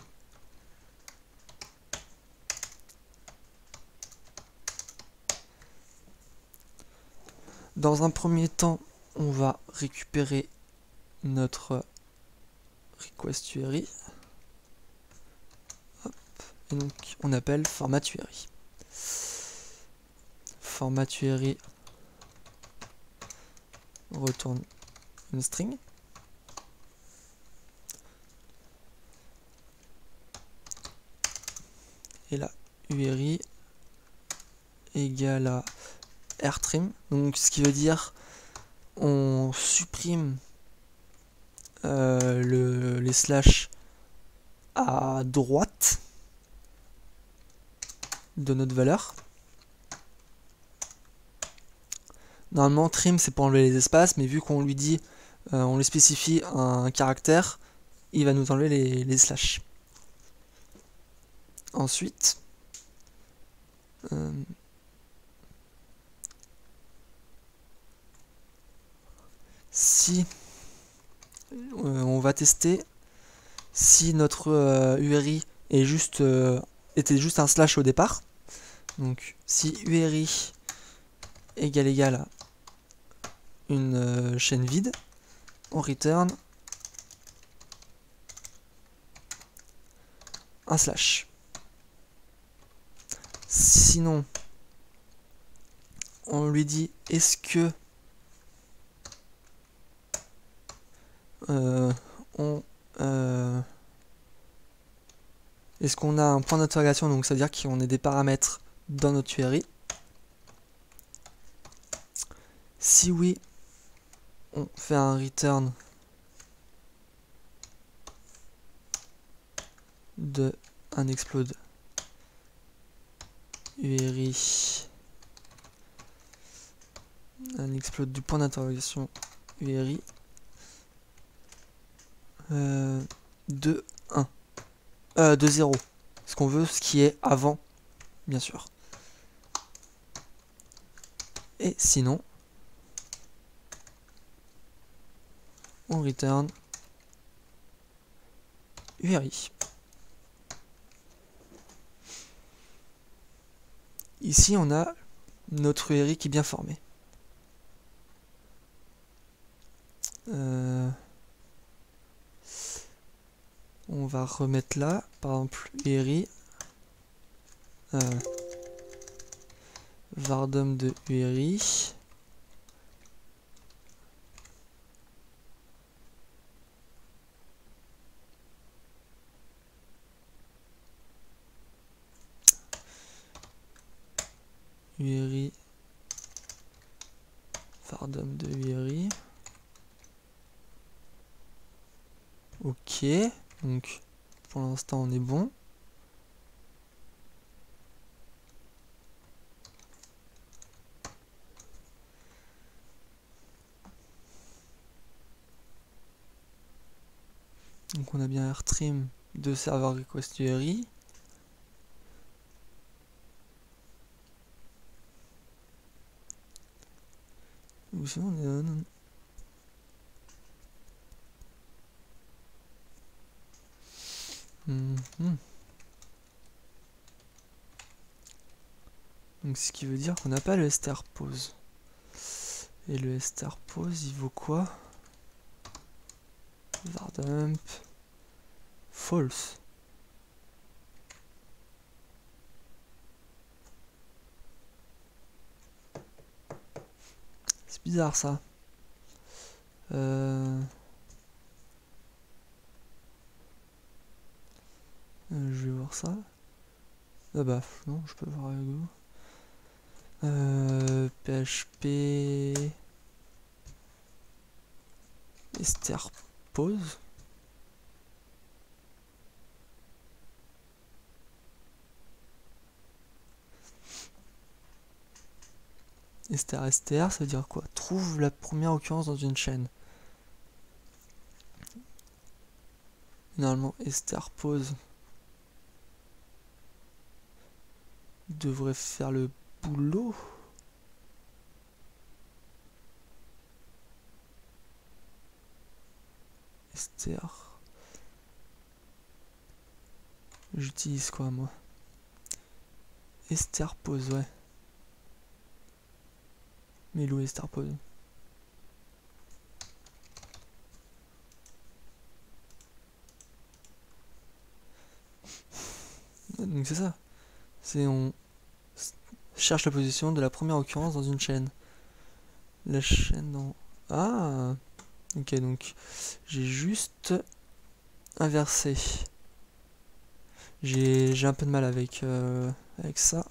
Dans un premier temps, on va récupérer notre request URI. Hop, et donc on appelle format URI. Format URI retourne une string. Et là, URI égale à rtrim. Donc ce qui veut dire on supprime les slash à droite de notre valeur. Normalement trim c'est pour enlever les espaces, mais vu qu'on lui dit on lui spécifie un caractère, il va nous enlever les slash. Ensuite si on va tester si notre URI est juste, était juste un slash au départ. Donc si URI égale à une chaîne vide, on return un slash. Sinon, on lui dit est-ce que est-ce qu'on a un point d'interrogation, donc ça veut dire qu'on a des paramètres dans notre URI. Si oui, on fait un return de un explode URI, un explode du point d'interrogation URI de 1, de 0, ce qu'on veut, ce qui est avant, bien sûr. Et sinon, on return URI. Ici, on a notre URI qui est bien formé. On va remettre là, par exemple, URI, vardom de URI, URI, vardom de URI. Ok, donc pour l'instant on est bon. Donc on a bien rtrim de serveur request URI. Ou sinon on est on. Donc ce qui veut dire qu'on n'a pas le str pose. Et le str pose il vaut quoi? Vardump false. C'est bizarre ça. Je vais voir ça. Ah bah non, je peux voir avec vous. PHP str pose. Str, ça veut dire quoi? Trouve la première occurrence dans une chaîne. Normalement, str pose devrait faire le boulot. Str. J'utilise quoi moi? Str pose, ouais. Mais où est str pose? Donc c'est ça. C'est on cherche la position de la première occurrence dans une chaîne. La chaîne dans... Ah. Ok, donc j'ai juste inversé. J'ai un peu de mal avec, avec ça.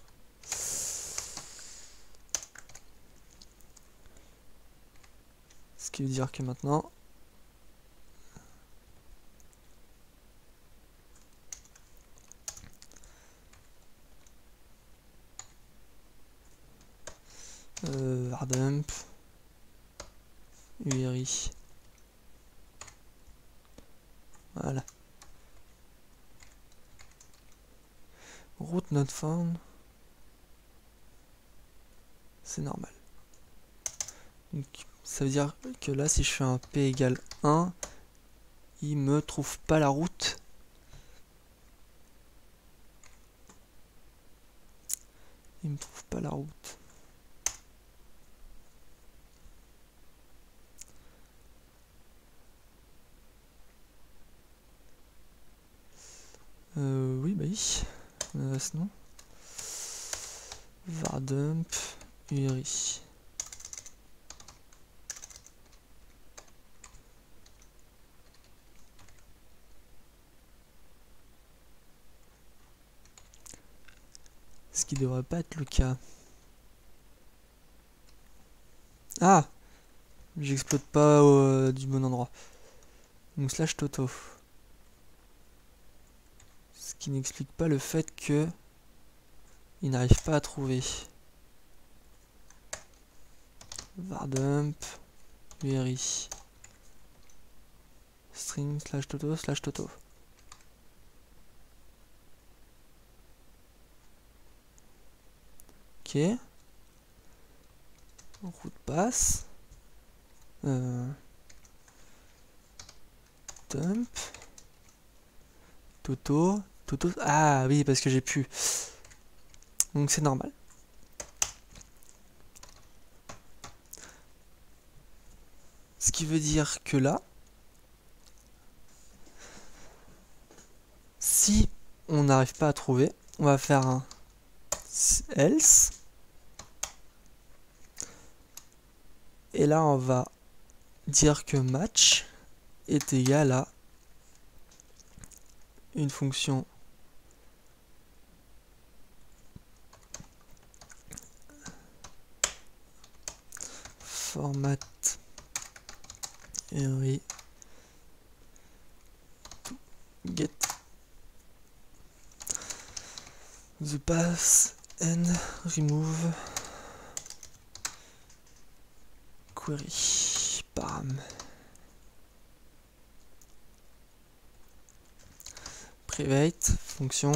Ce qui veut dire que maintenant... Vardump URI. Voilà. Route not found. C'est normal. Donc ça veut dire que là si je fais un P égale 1, il me trouve pas la route. Il me trouve pas la route. Oui, bah oui. Sinon. Vardump URI. Ce qui devrait pas être le cas. Ah! J'explose pas du bon endroit. Donc slash toto. Ce qui n'explique pas le fait que il n'arrive pas à trouver. Vardump URI. String slash toto slash toto. Ok. Route passe. Dump. Toto. Toto. Ah oui, parce que j'ai pu. Donc c'est normal. Ce qui veut dire que là, si on n'arrive pas à trouver, on va faire un else. Et là, on va dire que match est égal à une fonction format URI get the path and remove query param. private fonction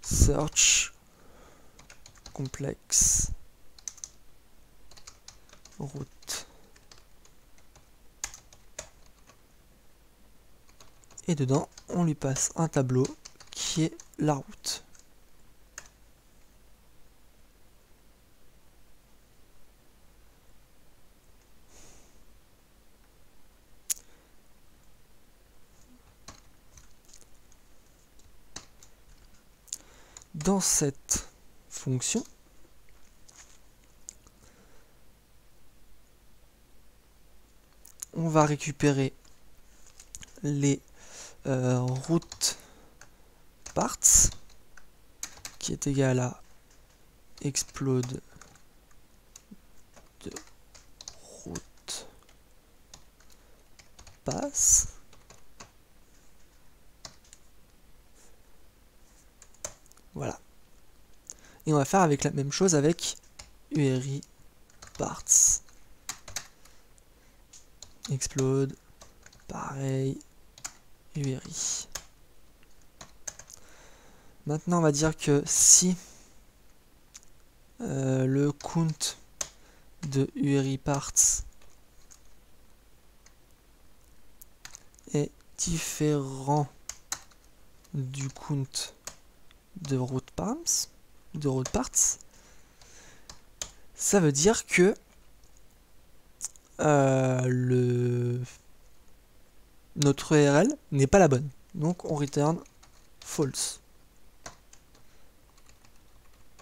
search complex route. Et dedans, on lui passe un tableau qui est la route. Dans cette fonction, on va récupérer les route parts qui est égal à explode de route pass. Voilà. Et on va faire avec la même chose avec URI parts. Explode, pareil, URI. Maintenant, on va dire que si le count de URI parts est différent du count de route parts, ça veut dire que notre URL n'est pas la bonne. Donc on return false.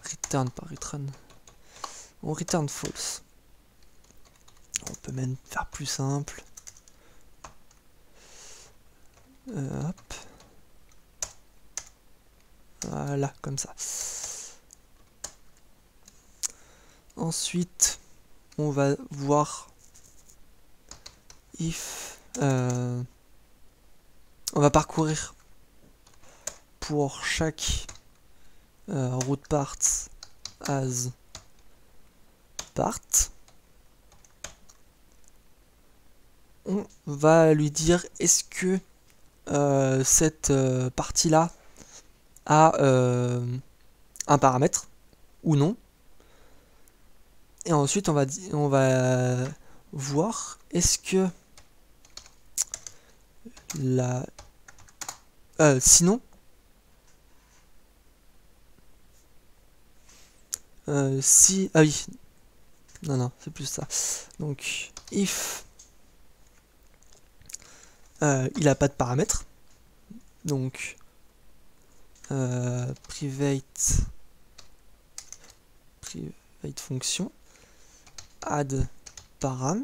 Return, pas return. On return false. On peut même faire plus simple. Hop. Voilà, comme ça. Ensuite, on va voir if... on va parcourir pour chaque route parts as part. On va lui dire est-ce que cette partie-là a un paramètre ou non. Et ensuite on va voir est-ce que la sinon si ah oui non c'est plus ça, donc if il a pas de paramètres, donc private fonction add params,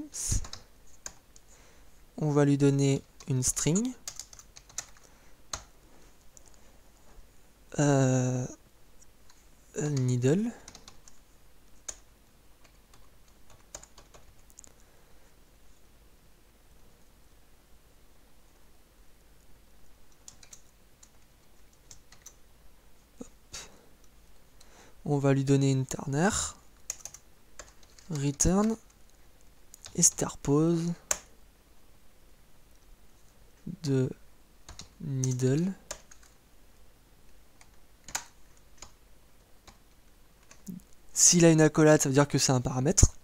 on va lui donner une string needle on va lui donner une ternaire return esterpose de needle s'il a une accolade, ça veut dire que c'est un paramètre.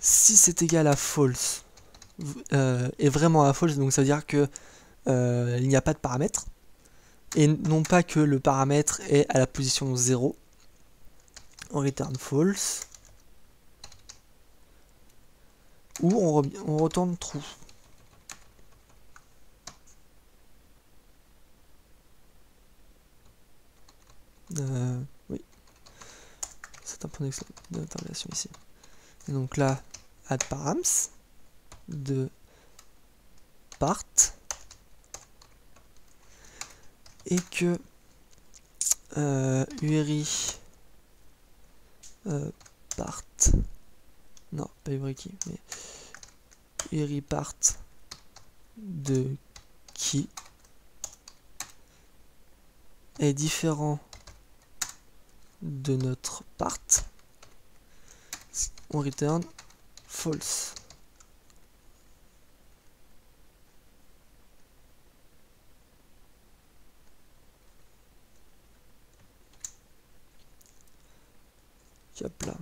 Si c'est égal à false, est vraiment à false, donc ça veut dire que il n'y a pas de paramètre. Et non pas que le paramètre est à la position 0. On return false. Ou on retourne true. Oui. C'est un point d'interrogation ici. Et donc là, add params de part. Et que URI part, non pas URI key, mais URI part de key est différent de notre part, on return false. hop là.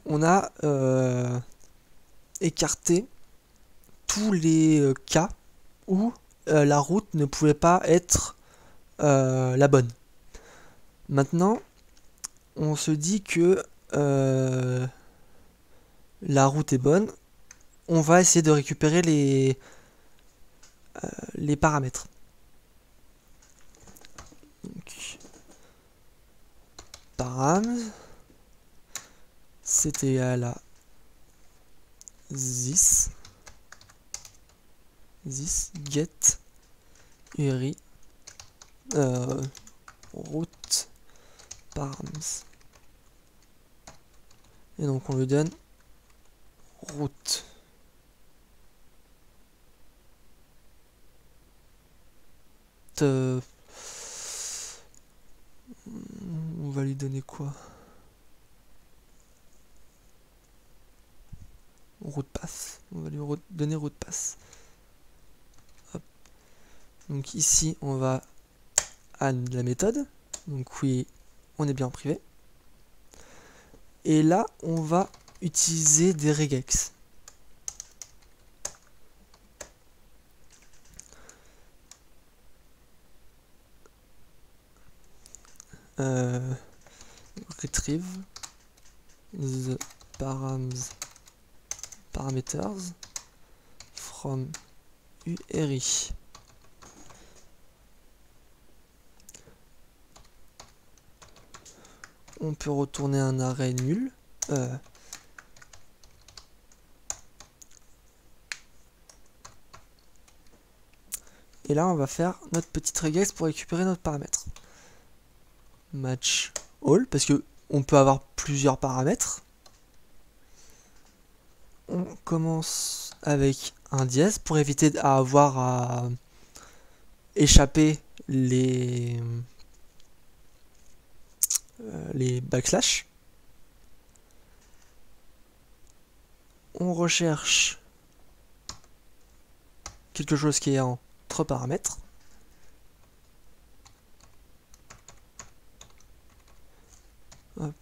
On a écarté tous les cas où la route ne pouvait pas être la bonne. Maintenant, on se dit que la route est bonne. On va essayer de récupérer les paramètres. Donc, params, c'est égal à this get URI route params. Et donc on lui donne route. On va lui donner quoi? Route pass. On va lui donner route pass. Hop. Donc ici on va à la méthode. Donc oui, on est bien en privé. Et là on va utiliser des regex. Retrieve the parameters from URI. On peut retourner un arrêt nul. Et là, on va faire notre petite regex pour récupérer notre paramètre. Match all, parce que on peut avoir plusieurs paramètres. On commence avec un dièse pour éviter d'avoir à échapper les backslash. On recherche quelque chose qui est entre paramètres. Hop.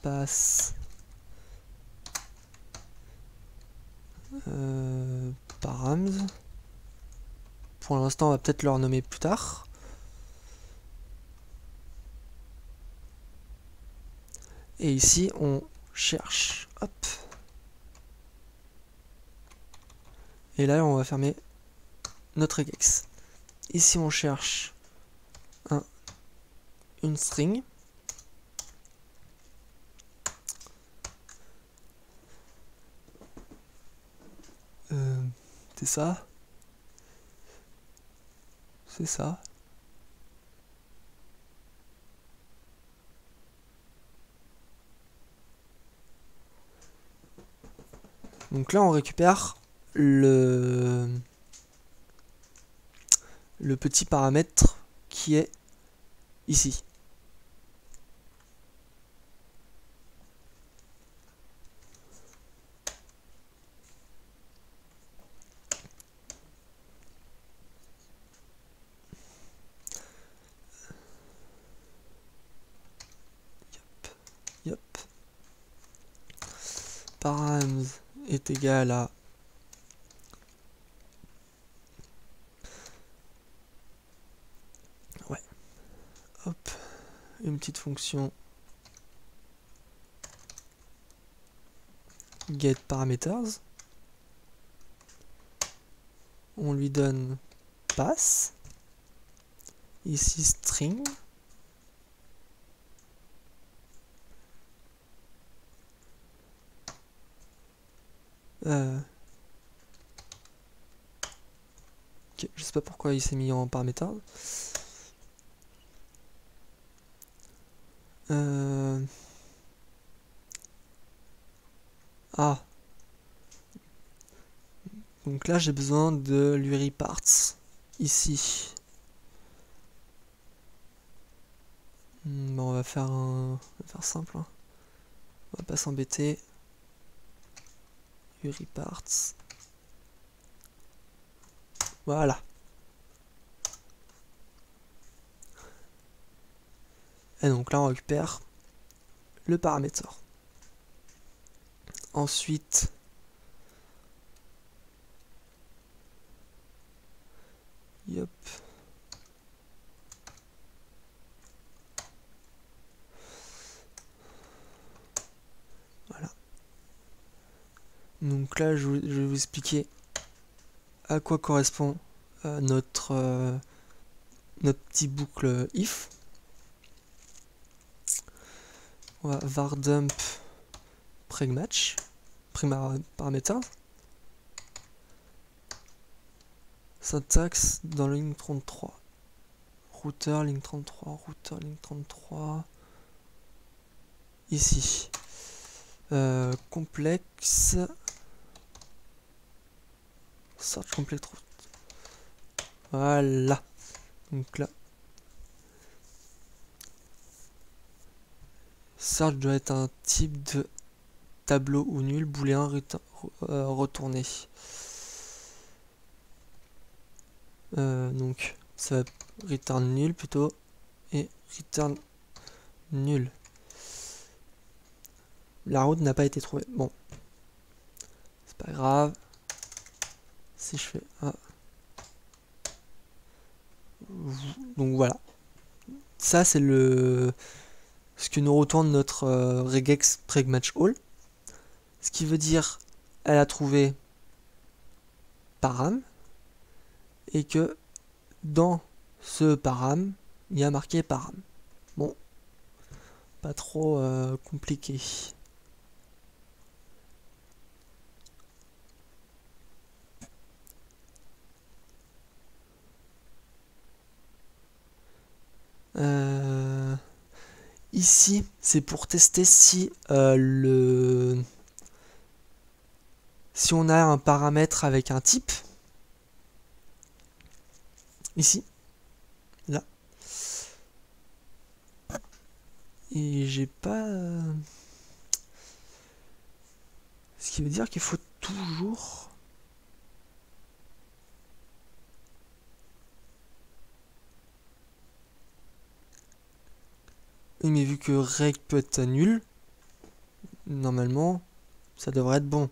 Pass params. Pour l'instant, on va peut-être le renommer plus tard. Et ici, on cherche. Hop. Et là, on va fermer notre regex. Ici, on cherche une string. C'est ça. C'est ça. Donc là, on récupère le petit paramètre qui est ici. Yep. Params est égal à hop, une petite fonction get parameters. On lui donne pass. Ici string. Okay, je sais pas pourquoi il s'est mis en parameters. Ah. Donc là j'ai besoin de l'URI parts ici. Bon, on va faire simple. Hein. On va pas s'embêter. URI parts. Voilà. Et donc là on récupère le paramètre. Ensuite, yep. Voilà. Donc là je vais vous expliquer à quoi correspond notre petit boucle if. On va var dump preg-match, paramètre. Syntaxe dans la ligne 33. Routeur, ligne 33, routeur, ligne 33. Ici. Complexe. Search complete route. Voilà. Donc là. Search doit être un type de tableau ou nul, booléen retourné. Donc ça va return nul plutôt et return nul. La route n'a pas été trouvée. Bon, c'est pas grave. Si je fais un... Donc voilà. Ça c'est ce que nous retourne notre regex preg-match all. Ce qui veut dire elle a trouvé param et que dans ce param il y a marqué param. Bon, pas trop compliqué. Ici, c'est pour tester si si on a un paramètre avec un type. Ici, là. Et j'ai pas... Ce qui veut dire qu'il faut toujours... Oui, mais vu que reg peut être nul, normalement, ça devrait être bon.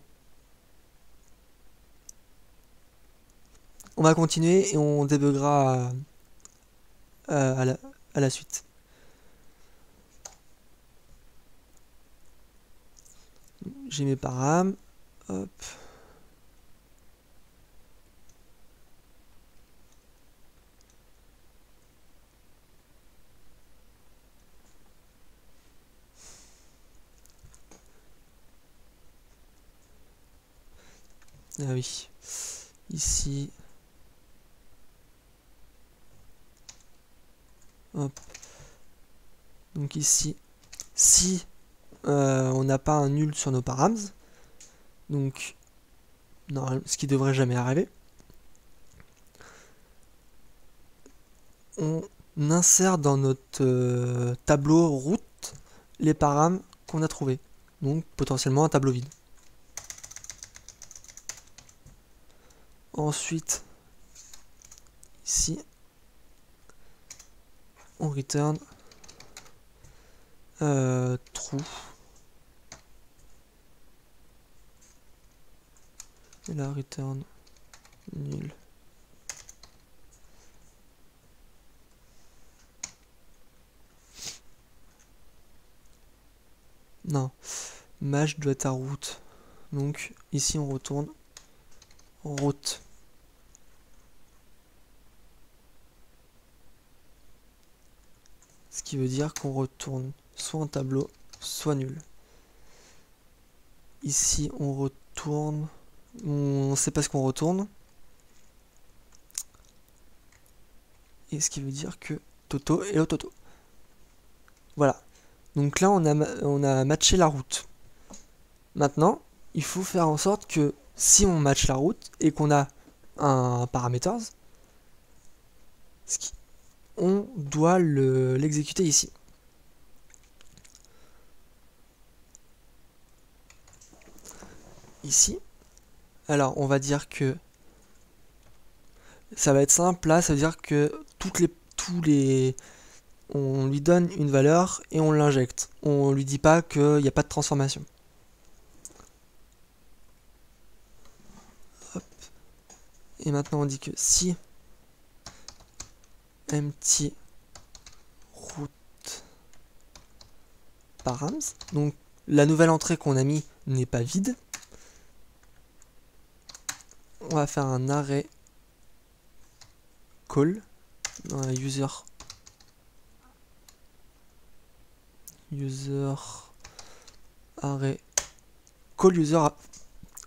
On va continuer et on débuggera à la suite. J'ai mes param. Hop. Ah oui. Ici. Hop. Donc ici, si on n'a pas un nul sur nos params, donc ce qui devrait jamais arriver, on insère dans notre tableau route les params qu'on a trouvés, donc potentiellement un tableau vide. Ensuite, ici, on return true. Et là, return nul. Non, match doit être à route. Donc ici on retourne route. Ce qui veut dire qu'on retourne soit un tableau, soit nul. Ici on retourne... On ne sait pas ce qu'on retourne. Et ce qui veut dire que Toto est le Toto. Voilà. Donc là on a matché la route. Maintenant, il faut faire en sorte que si on match la route et qu'on a un parameters, on doit l'exécuter ici. Ici. Alors, on va dire que ça va être simple. Là, ça veut dire que on lui donne une valeur et on l'injecte. On lui dit pas qu'il n'y a pas de transformation. Hop. Et maintenant on dit que si empty root params, donc la nouvelle entrée qu'on a mis n'est pas vide, on va faire un array call dans la user array call user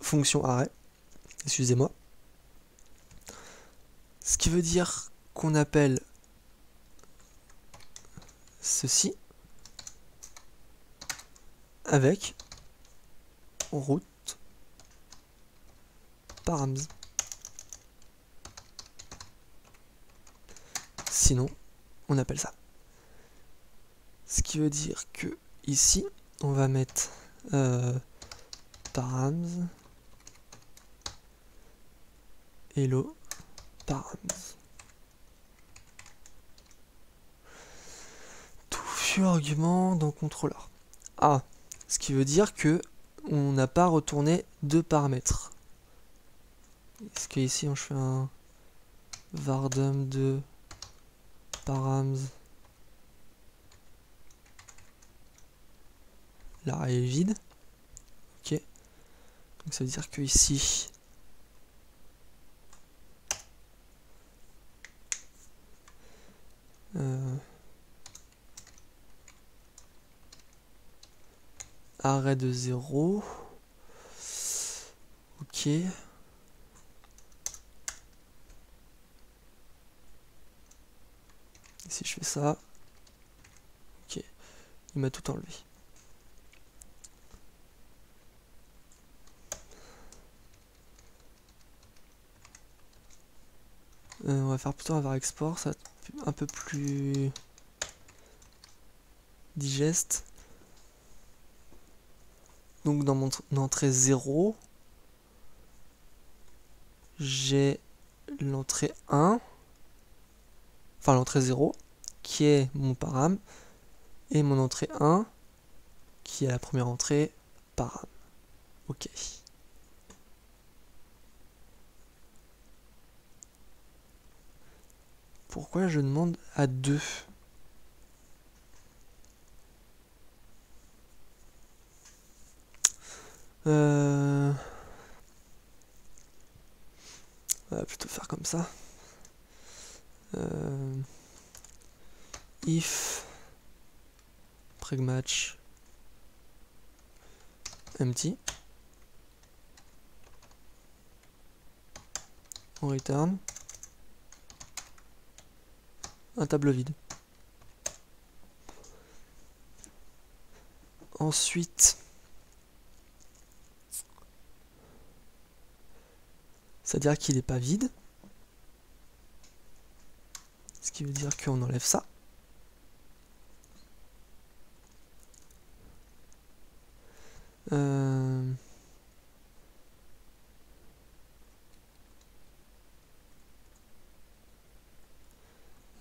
fonction array, excusez-moi, ce qui veut dire qu'on appelle ceci avec root params. Sinon, on appelle ça. Ce qui veut dire que ici, on va mettre params hello params. Tout fut argument dans contrôleur. Ah, ce qui veut dire que on n'a pas retourné deux paramètres. Est-ce qu'ici on fait un vardum de params, l'arrêt est vide. Ok. Donc ça veut dire que ici arrêt de 0. Ok. Et si je fais ça, ok, il m'a tout enlevé. On va faire plutôt un var export, ça va être un peu plus digeste. Donc dans mon entrée 0, j'ai l'entrée 1, enfin l'entrée 0, qui est mon param, et mon entrée 1, qui est la première entrée param. Ok. Pourquoi je demande à 2 ? On va plutôt faire comme ça. If pregmatch empty, on return un tableau vide. Ensuite, c'est-à-dire qu'il n'est pas vide, ce qui veut dire qu'on enlève ça.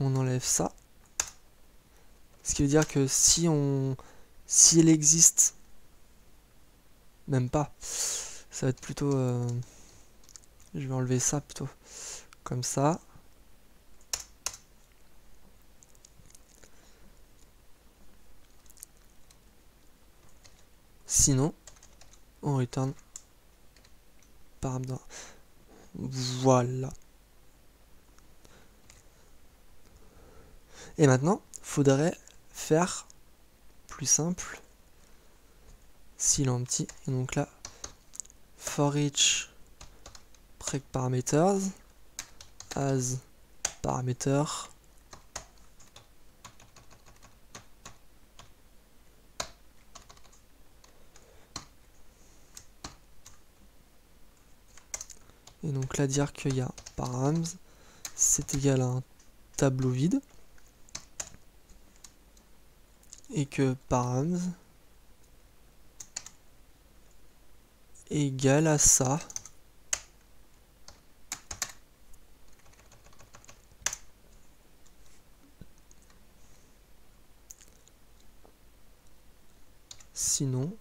On enlève ça. Ce qui veut dire que si elle existe, même pas, ça va être plutôt... je vais enlever ça plutôt. Comme ça. Sinon, on return param. Voilà. Et maintenant, faudrait faire plus simple. S'il est empty, et donc là, for each preg parameters as parameter et donc là dire qu'il y a params, c'est égal à un tableau vide et que params est égal à ça sinon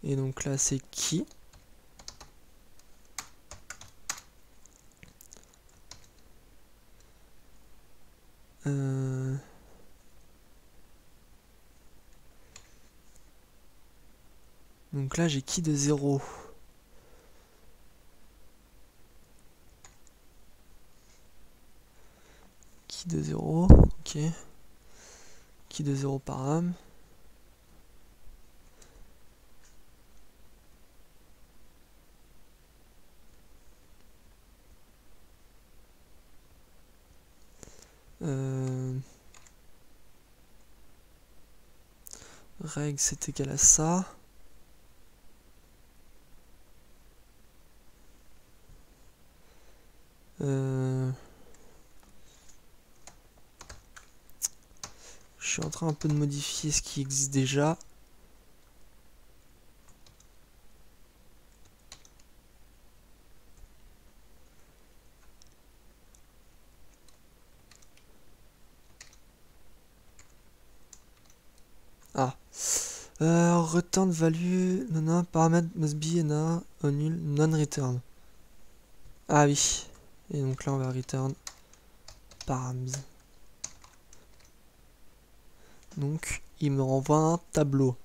et donc là c'est qui. Donc là j'ai qui de 0. Qui de 0, ok. Qui de 0 param. Reg c'est égal à ça. Je suis en train un peu de modifier ce qui existe déjà. Ah. Return value, non, paramètre must be non return. Ah oui. Et donc là on va return params. Donc il me renvoie un tableau.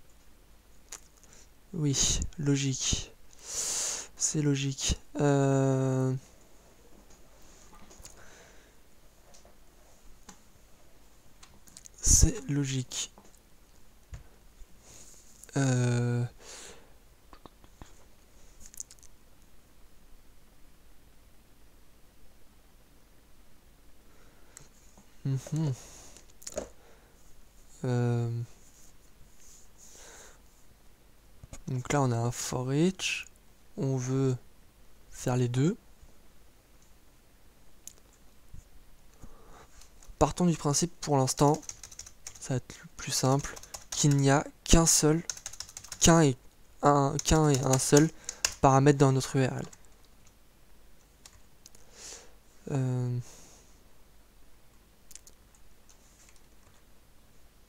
Oui, logique. C'est logique. C'est logique. Donc là on a un for each, on veut faire les deux. Partons du principe pour l'instant, ça va être le plus simple, qu'il n'y a qu'un seul, qu'un et un seul paramètre dans notre URL.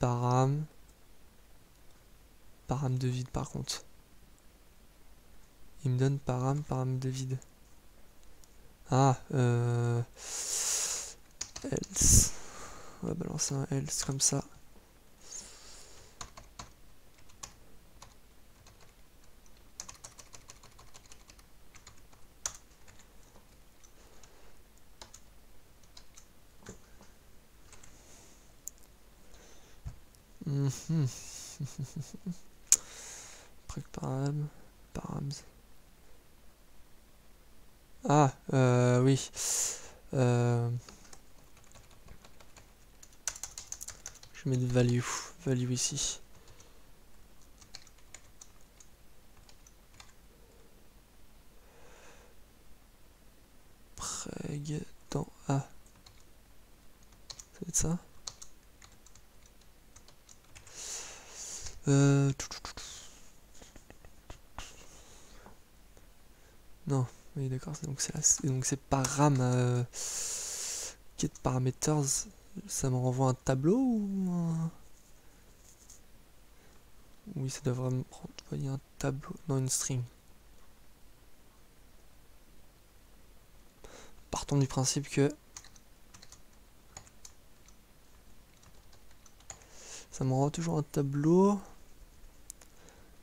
Param de vide par contre. Il me donne param de vide. Ah, else. On va balancer un else comme ça. Param, params. Ah, oui. Je mets de value ici. Preg dans A. Ça va être ça. Non, oui d'accord, donc c'est là, donc c'est param get parameters, ça me renvoie un tableau ou un... Oui, ça devrait me renvoyer un tableau, non une string. Partons du principe que ça me renvoie toujours un tableau.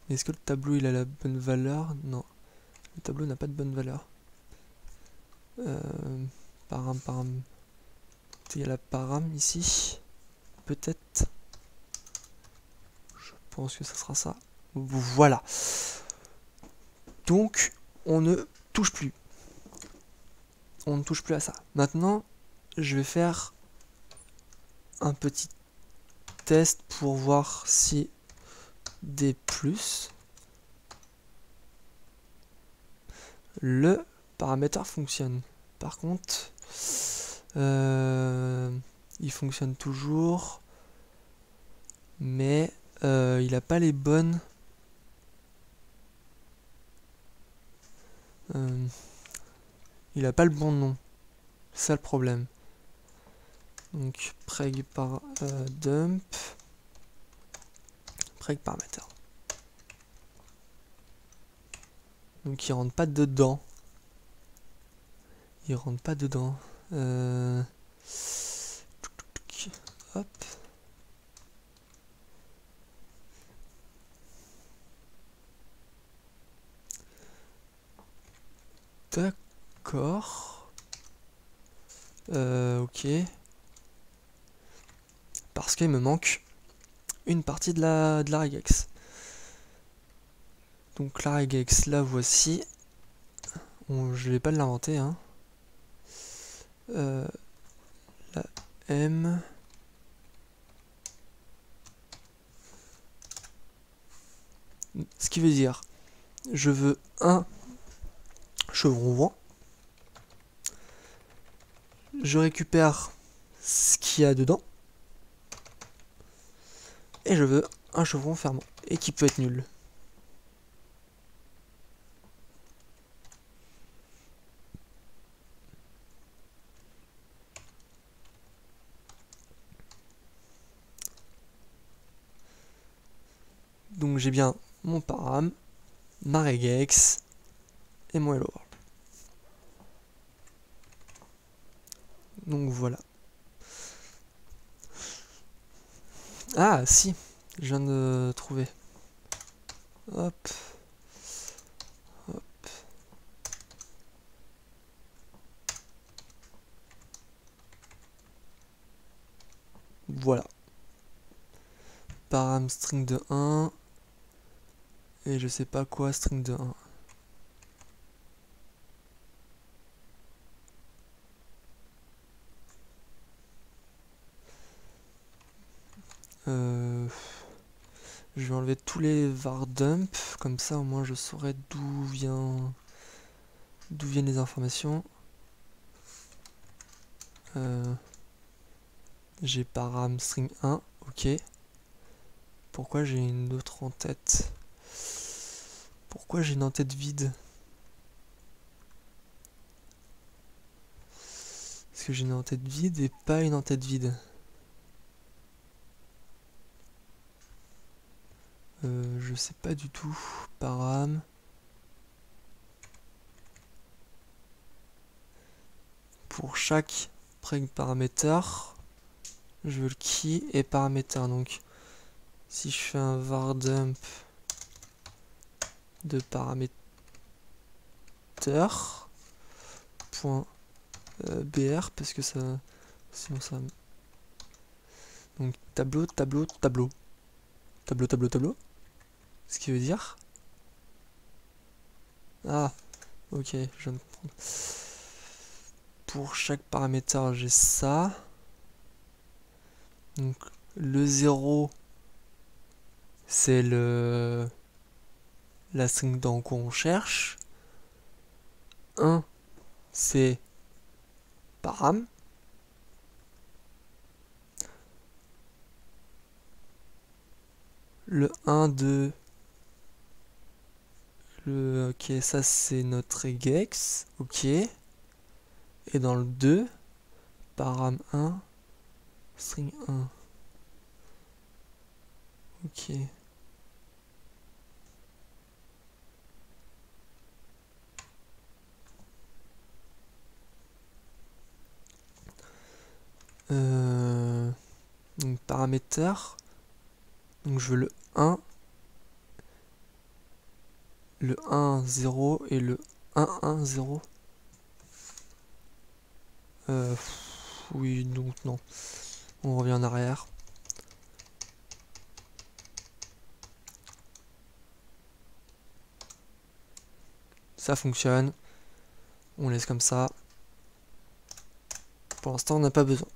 Est-ce que le tableau il a la bonne valeur? Non, le tableau n'a pas de bonne valeur. Param. Il y a la param ici. Peut-être. Je pense que ça sera ça. Voilà. Donc, on ne touche plus. On ne touche plus à ça. Maintenant, je vais faire un petit test pour voir si des plus le paramètre fonctionne. Par contre, il fonctionne toujours, mais il n'a pas les bonnes il a pas le bon nom. C'est ça le problème. Donc preg par dump, preg paramètre. Donc il rentre pas dedans. Il rentre pas dedans. Hop. D'accord. Ok. Parce qu'il me manque une partie de la regex. Donc la regex, la voici. Je vais pas l'inventer, hein. La M. Ce qui veut dire, je veux un chevron vent. Je récupère ce qu'il y a dedans. Et je veux un chevron fermant. Et qui peut être nul. Donc j'ai bien mon param, ma regex et mon hello world. Donc voilà. Ah si, je viens de trouver. Hop. Hop. Voilà. Param string de 1. Et je sais pas quoi string de 1. Je vais enlever tous les var dump, comme ça au moins je saurai d'où viennent les informations. J'ai param string 1, ok. Pourquoi j'ai une autre en tête? Pourquoi j'ai une en tête vide? Est-ce que j'ai une en tête vide et pas une en tête vide? Je sais pas du tout. Param. Pour chaque paramètre, je veux le key et paramètre. Donc, si je fais un var dump de paramètre point br, parce que ça, sinon ça. Donc tableau, tableau, tableau, tableau, tableau, tableau. Ce qui veut dire, ah, ok, je viens de comprendre. Pour chaque paramètre, j'ai ça. Donc le 0, c'est la string dans quoi on cherche. 1, c'est param. Le 1, 2, ok, ça c'est notre regex, ok. Et dans le 2, param 1, string 1. Ok. Donc paramètre. Donc je veux le 1. Le 1, 0 et le 1, 1, 0. Oui, donc non. On revient en arrière. Ça fonctionne. On laisse comme ça. Pour l'instant, on n'a pas besoin.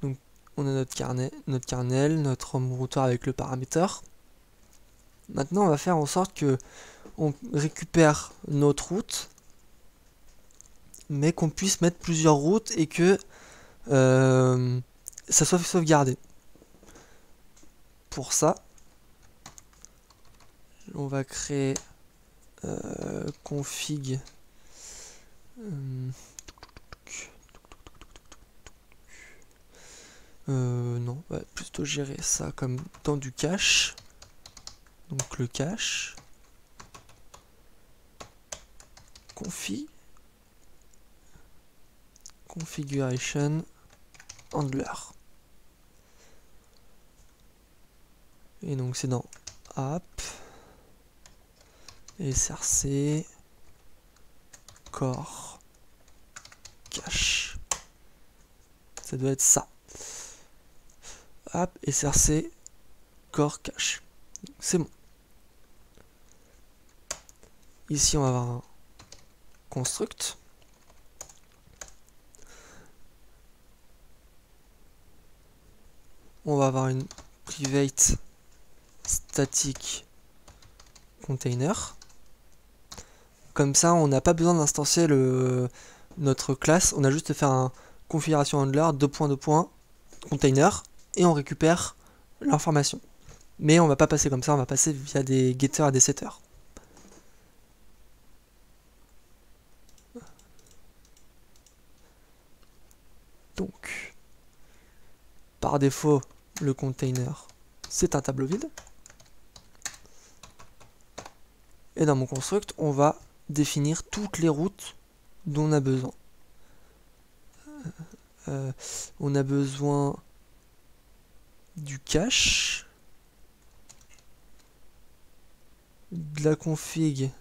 Donc, on a notre kernel, notre home router avec le paramètre. Maintenant, on va faire en sorte que on récupère notre route, mais qu'on puisse mettre plusieurs routes et que ça soit sauvegardé. Pour ça, on va créer config non, on va plutôt gérer ça comme dans du cache. Donc le cache configuration handler. Et donc c'est dans app src core cache. Ça doit être ça. App src core cache. C'est bon. Ici on va avoir un construct. On va avoir une private static container. Comme ça, on n'a pas besoin d'instancier notre classe. On a juste à faire un configuration handler container et on récupère l'information. Mais on va pas passer comme ça, on va passer via des getters et des setters. Donc, par défaut, le container, c'est un tableau vide. Et dans mon construct, on va définir toutes les routes dont on a besoin. On a besoin du cache, de la config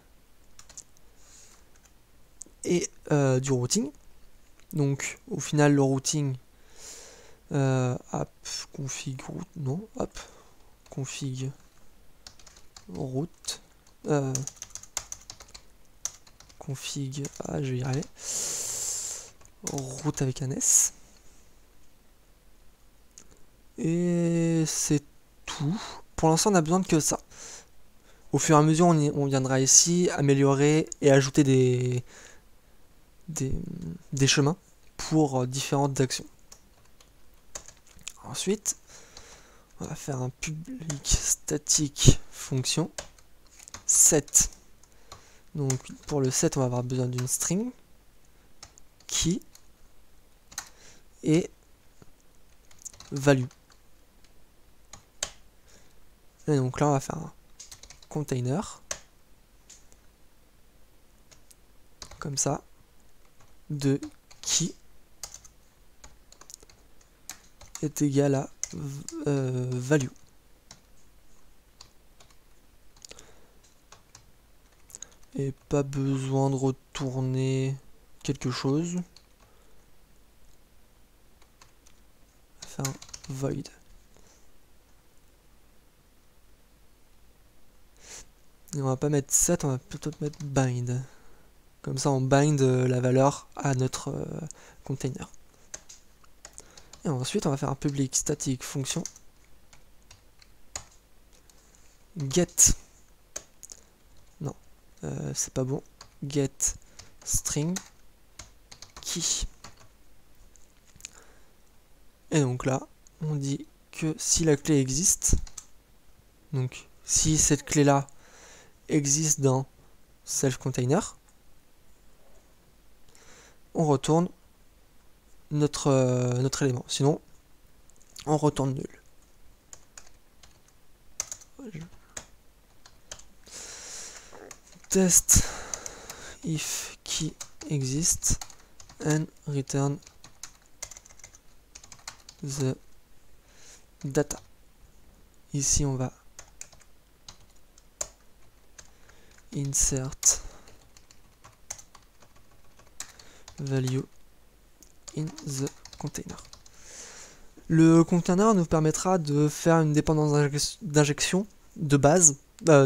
et du routing. Donc au final le routing app config route, non, app config route config, je vais y arriver, route avec un S. Et c'est tout. Pour l'instant on a besoin de que ça. Au fur et à mesure on viendra ici améliorer et ajouter des chemins pour différentes actions. Ensuite, on va faire un public statique fonction set. Donc pour le set, on va avoir besoin d'une string qui et value. Et donc là, on va faire un container comme ça de qui est égal à value. Et pas besoin de retourner quelque chose. Faire un void. Et on va pas mettre set, on va plutôt mettre bind. Comme ça on bind la valeur à notre container. Et ensuite on va faire un public statique fonction get. Non, c'est pas bon. Get string key. Et donc là, on dit que si la clé existe, donc si cette clé là existe dans self-container, on retourne notre élément. Sinon, on retourne nul. Test if key exist and return the data. Ici, on va insert value in the container. Le container nous permettra de faire une dépendance d'injection de base,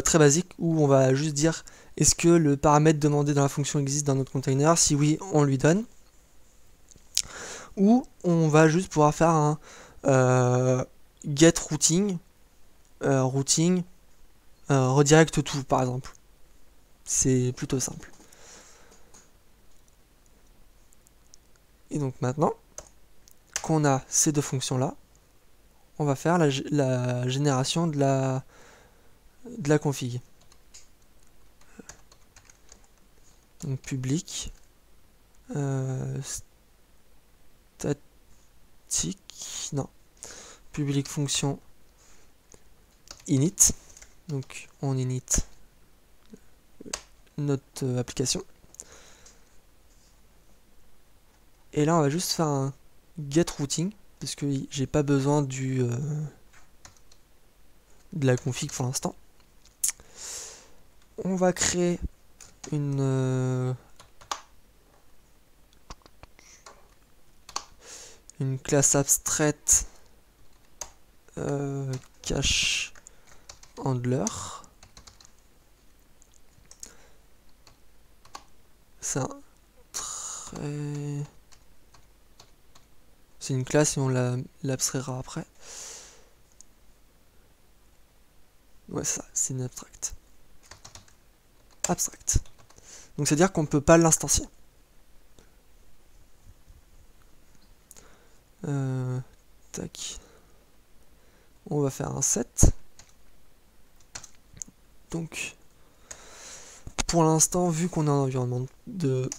très basique, où on va juste dire est-ce que le paramètre demandé dans la fonction existe dans notre container. Si oui, on lui donne. Ou on va juste pouvoir faire un get routing, redirect to par exemple. C'est plutôt simple. Et donc maintenant qu'on a ces deux fonctions là, on va faire la génération de la config. Donc public statique, non, public fonction init, donc on init notre application. Et là on va juste faire un get routing parce que j'ai pas besoin de la config pour l'instant. On va créer une classe abstraite cache handler. C'est une classe et on l'abstraira après. Ouais, ça, c'est une abstract. Donc c'est à dire qu'on ne peut pas l'instancier. Tac. On va faire un set. Donc pour l'instant, vu qu'on a un environnement de...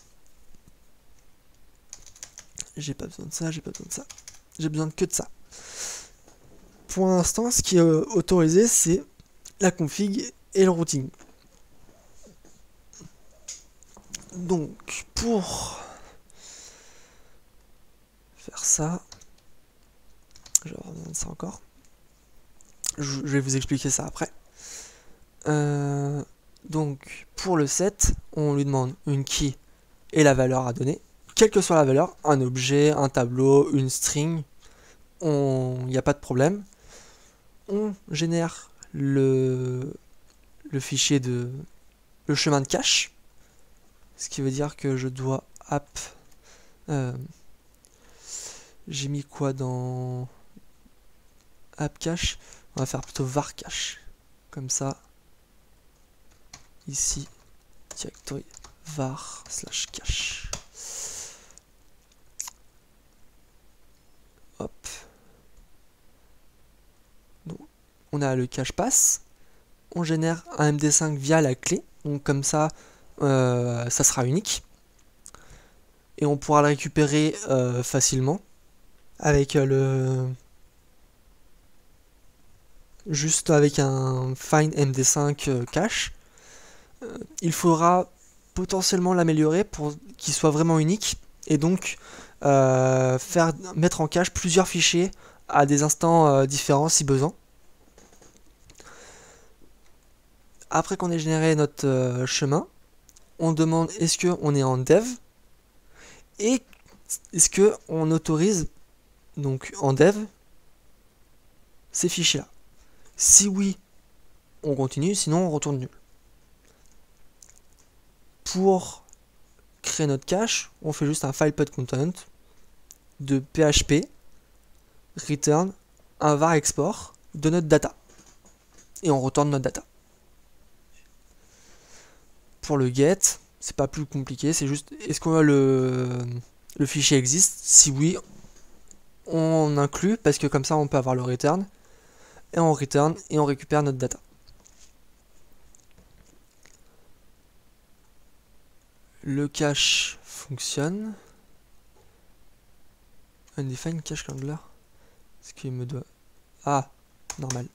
J'ai pas besoin de ça, j'ai besoin que de ça. Pour l'instant, ce qui est autorisé, c'est la config et le routing. Donc, pour faire ça, je vais avoir besoin de ça encore. Je vais vous expliquer ça après. Donc, pour le set, on lui demande une key et la valeur à donner. Quelle que soit la valeur, un objet, un tableau, une string, il n'y a pas de problème. On génère le fichier le chemin de cache, ce qui veut dire que je dois app, j'ai mis quoi dans app cache, on va faire plutôt var cache, comme ça, ici, directory var / cache. Hop. Donc, on a le cache pass. On génère un MD5 via la clé. Donc comme ça, ça sera unique. Et on pourra le récupérer facilement avec juste avec un find MD5 cache. Il faudra potentiellement l'améliorer pour qu'il soit vraiment unique et donc mettre en cache plusieurs fichiers à des instants différents si besoin. Après qu'on ait généré notre chemin, on demande est-ce qu'on est en dev et est-ce qu'on autorise donc en dev ces fichiers là. Si oui, on continue, sinon on retourne nul. Pour créer notre cache, on fait juste un file.content de PHP return un var export de notre data et on retourne notre data. Pour le get, c'est pas plus compliqué, c'est juste est-ce que le fichier existe? Si oui, on inclut parce que comme ça on peut avoir le return et on return et on récupère notre data. Le cache fonctionne. Undefined cache handler. Ce qui me doit. Ah, normal.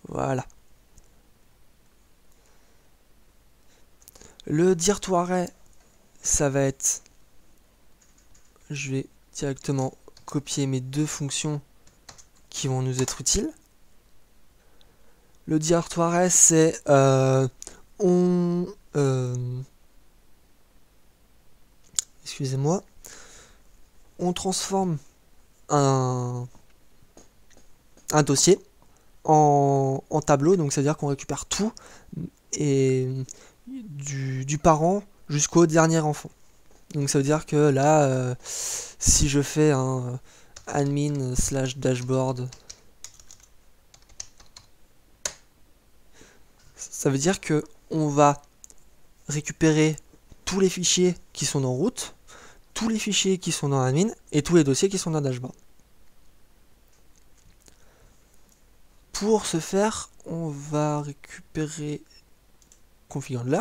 Voilà. Le dire to array, ça va être. Je vais directement copier mes deux fonctions qui vont nous être utiles. Le dire to array, c'est excusez-moi, on transforme un dossier en tableau, donc c'est à dire qu'on récupère tout et du parent jusqu'au dernier enfant. Donc ça veut dire que là, si je fais un admin / dashboard, ça veut dire que on va récupérer tous les fichiers qui sont en route, tous les fichiers qui sont dans admin et tous les dossiers qui sont dans dashboard. Pour ce faire, on va récupérer config handler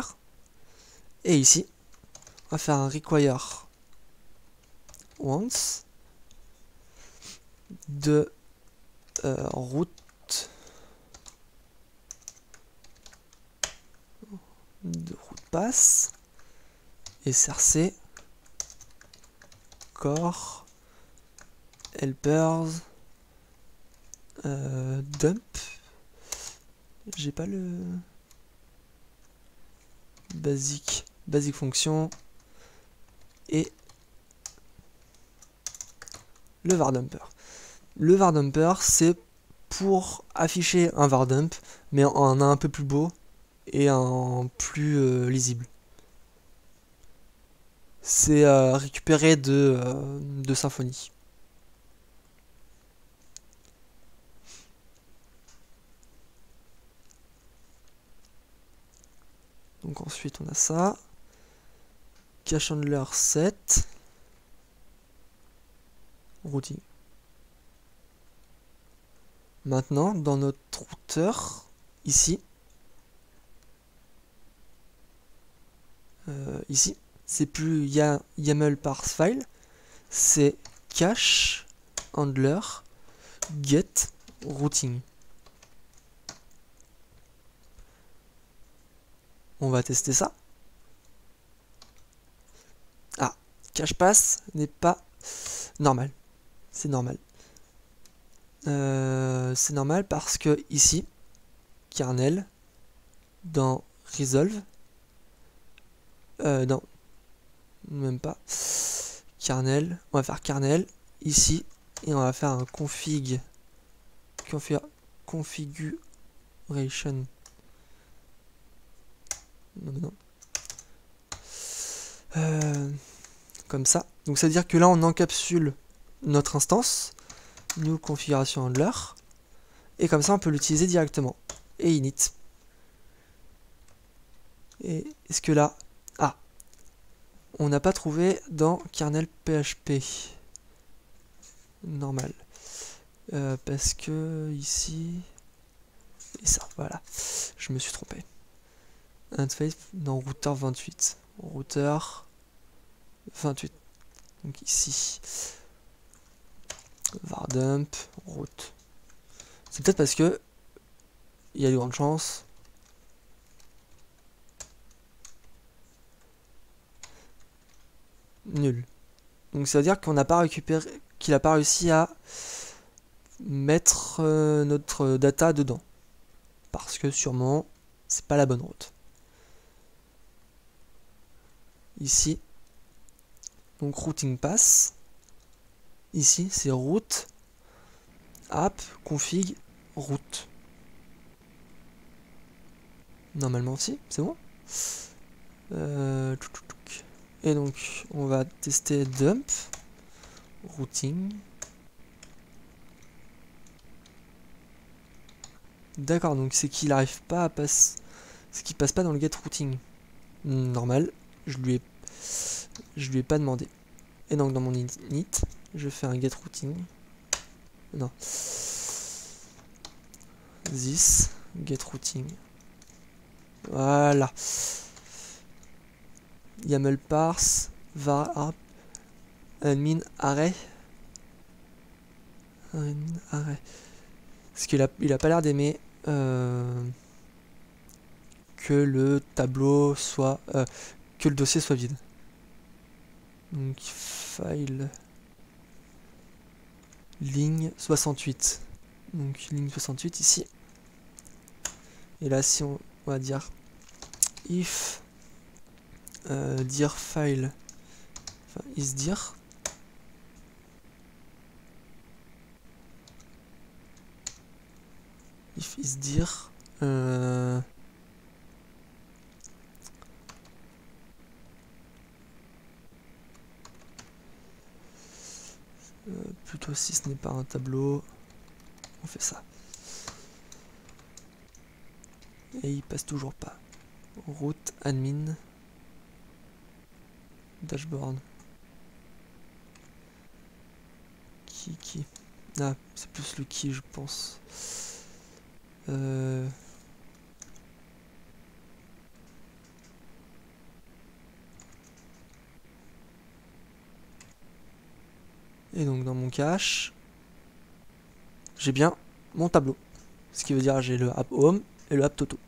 Et ici, on va faire un require once de route pass et src core helpers dump. J'ai pas le basic fonction et le var dumper. Le var dumper, c'est pour afficher un var dump, mais en un peu plus beau et en plus lisible. C'est récupéré de Symfony. Donc ensuite on a ça. Cache handler set. Routing. Maintenant, dans notre routeur, ici, c'est plus YAML parse file, c'est cache handler get routing. On va tester ça. Ah, cache pass n'est pas normal. C'est normal. C'est normal parce que ici, kernel, dans resolve, non, même pas, kernel, on va faire kernel, ici, et on va faire un configuration, non, comme ça. Donc ça veut dire que là on encapsule notre instance, new configuration handler, et comme ça on peut l'utiliser directement. Et init. Et est-ce que là, on n'a pas trouvé dans kernel PHP normal, parce que ici et ça, voilà, je me suis trompé. Interface dans routeur 28, routeur 28. Donc ici, var dump route. C'est peut-être parce que il y a de grandes chances. Nul. Donc ça veut dire qu'on n'a pas récupéré, qu'il n'a pas réussi à mettre notre data dedans. Parce que sûrement, c'est pas la bonne route. Ici, donc routing pass. Ici, c'est route, app, config, route. Normalement, si, c'est bon. Et donc, on va tester dump, routing. D'accord, donc c'est qu'il n'arrive pas à passer, c'est qu'il passe pas dans le get routing. Normal, je lui ai pas demandé. Et donc dans mon init, je fais un get routing. Non. This get routing. Voilà. YAML parse var app admin array. Parce qu'il a pas l'air d'aimer que le tableau soit que le dossier soit vide. Donc file ligne 68. Donc ligne 68 ici. Et là si on va dire if dir file, enfin isdir, if isdir plutôt si ce n'est pas un tableau, on fait ça. Et il passe toujours pas. Route admin dashboard. Qui ah, c'est plus le qui, je pense. Et donc dans mon cache, j'ai bien mon tableau. Ce qui veut dire j'ai le app home et le app Toto.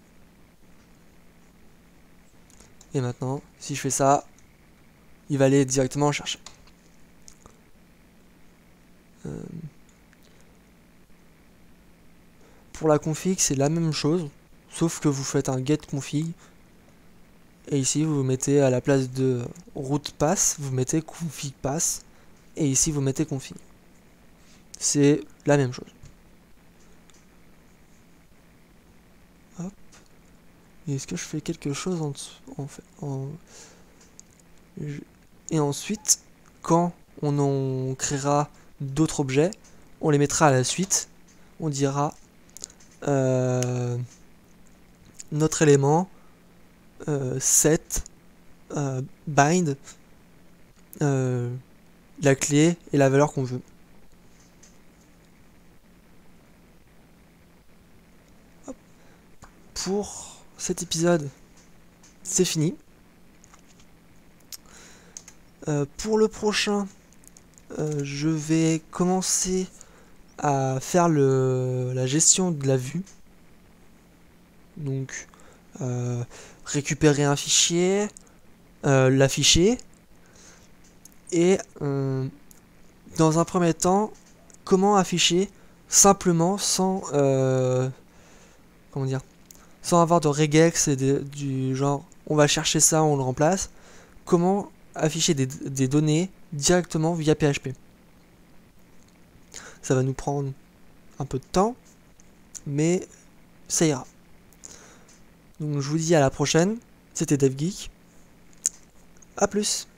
Et maintenant, si je fais ça, il va aller directement chercher. Pour la config, c'est la même chose, sauf que vous faites un get config. Et ici, vous mettez à la place de route pass, vous mettez config pass. Et ici, vous mettez config. C'est la même chose. Hop. Et est-ce que je fais quelque chose en dessous Et ensuite, quand on créera d'autres objets, on les mettra à la suite. On dira notre élément set bind la clé et la valeur qu'on veut. Hop. Pour cet épisode, c'est fini. Pour le prochain, je vais commencer à faire la gestion de la vue. Donc, récupérer un fichier, l'afficher, et dans un premier temps, comment afficher simplement sans comment dire, sans avoir de regex et du genre on va chercher ça, on le remplace. Comment afficher des données directement via PHP. Ça va nous prendre un peu de temps, mais ça ira. Donc je vous dis à la prochaine, c'était DevGeek, à plus.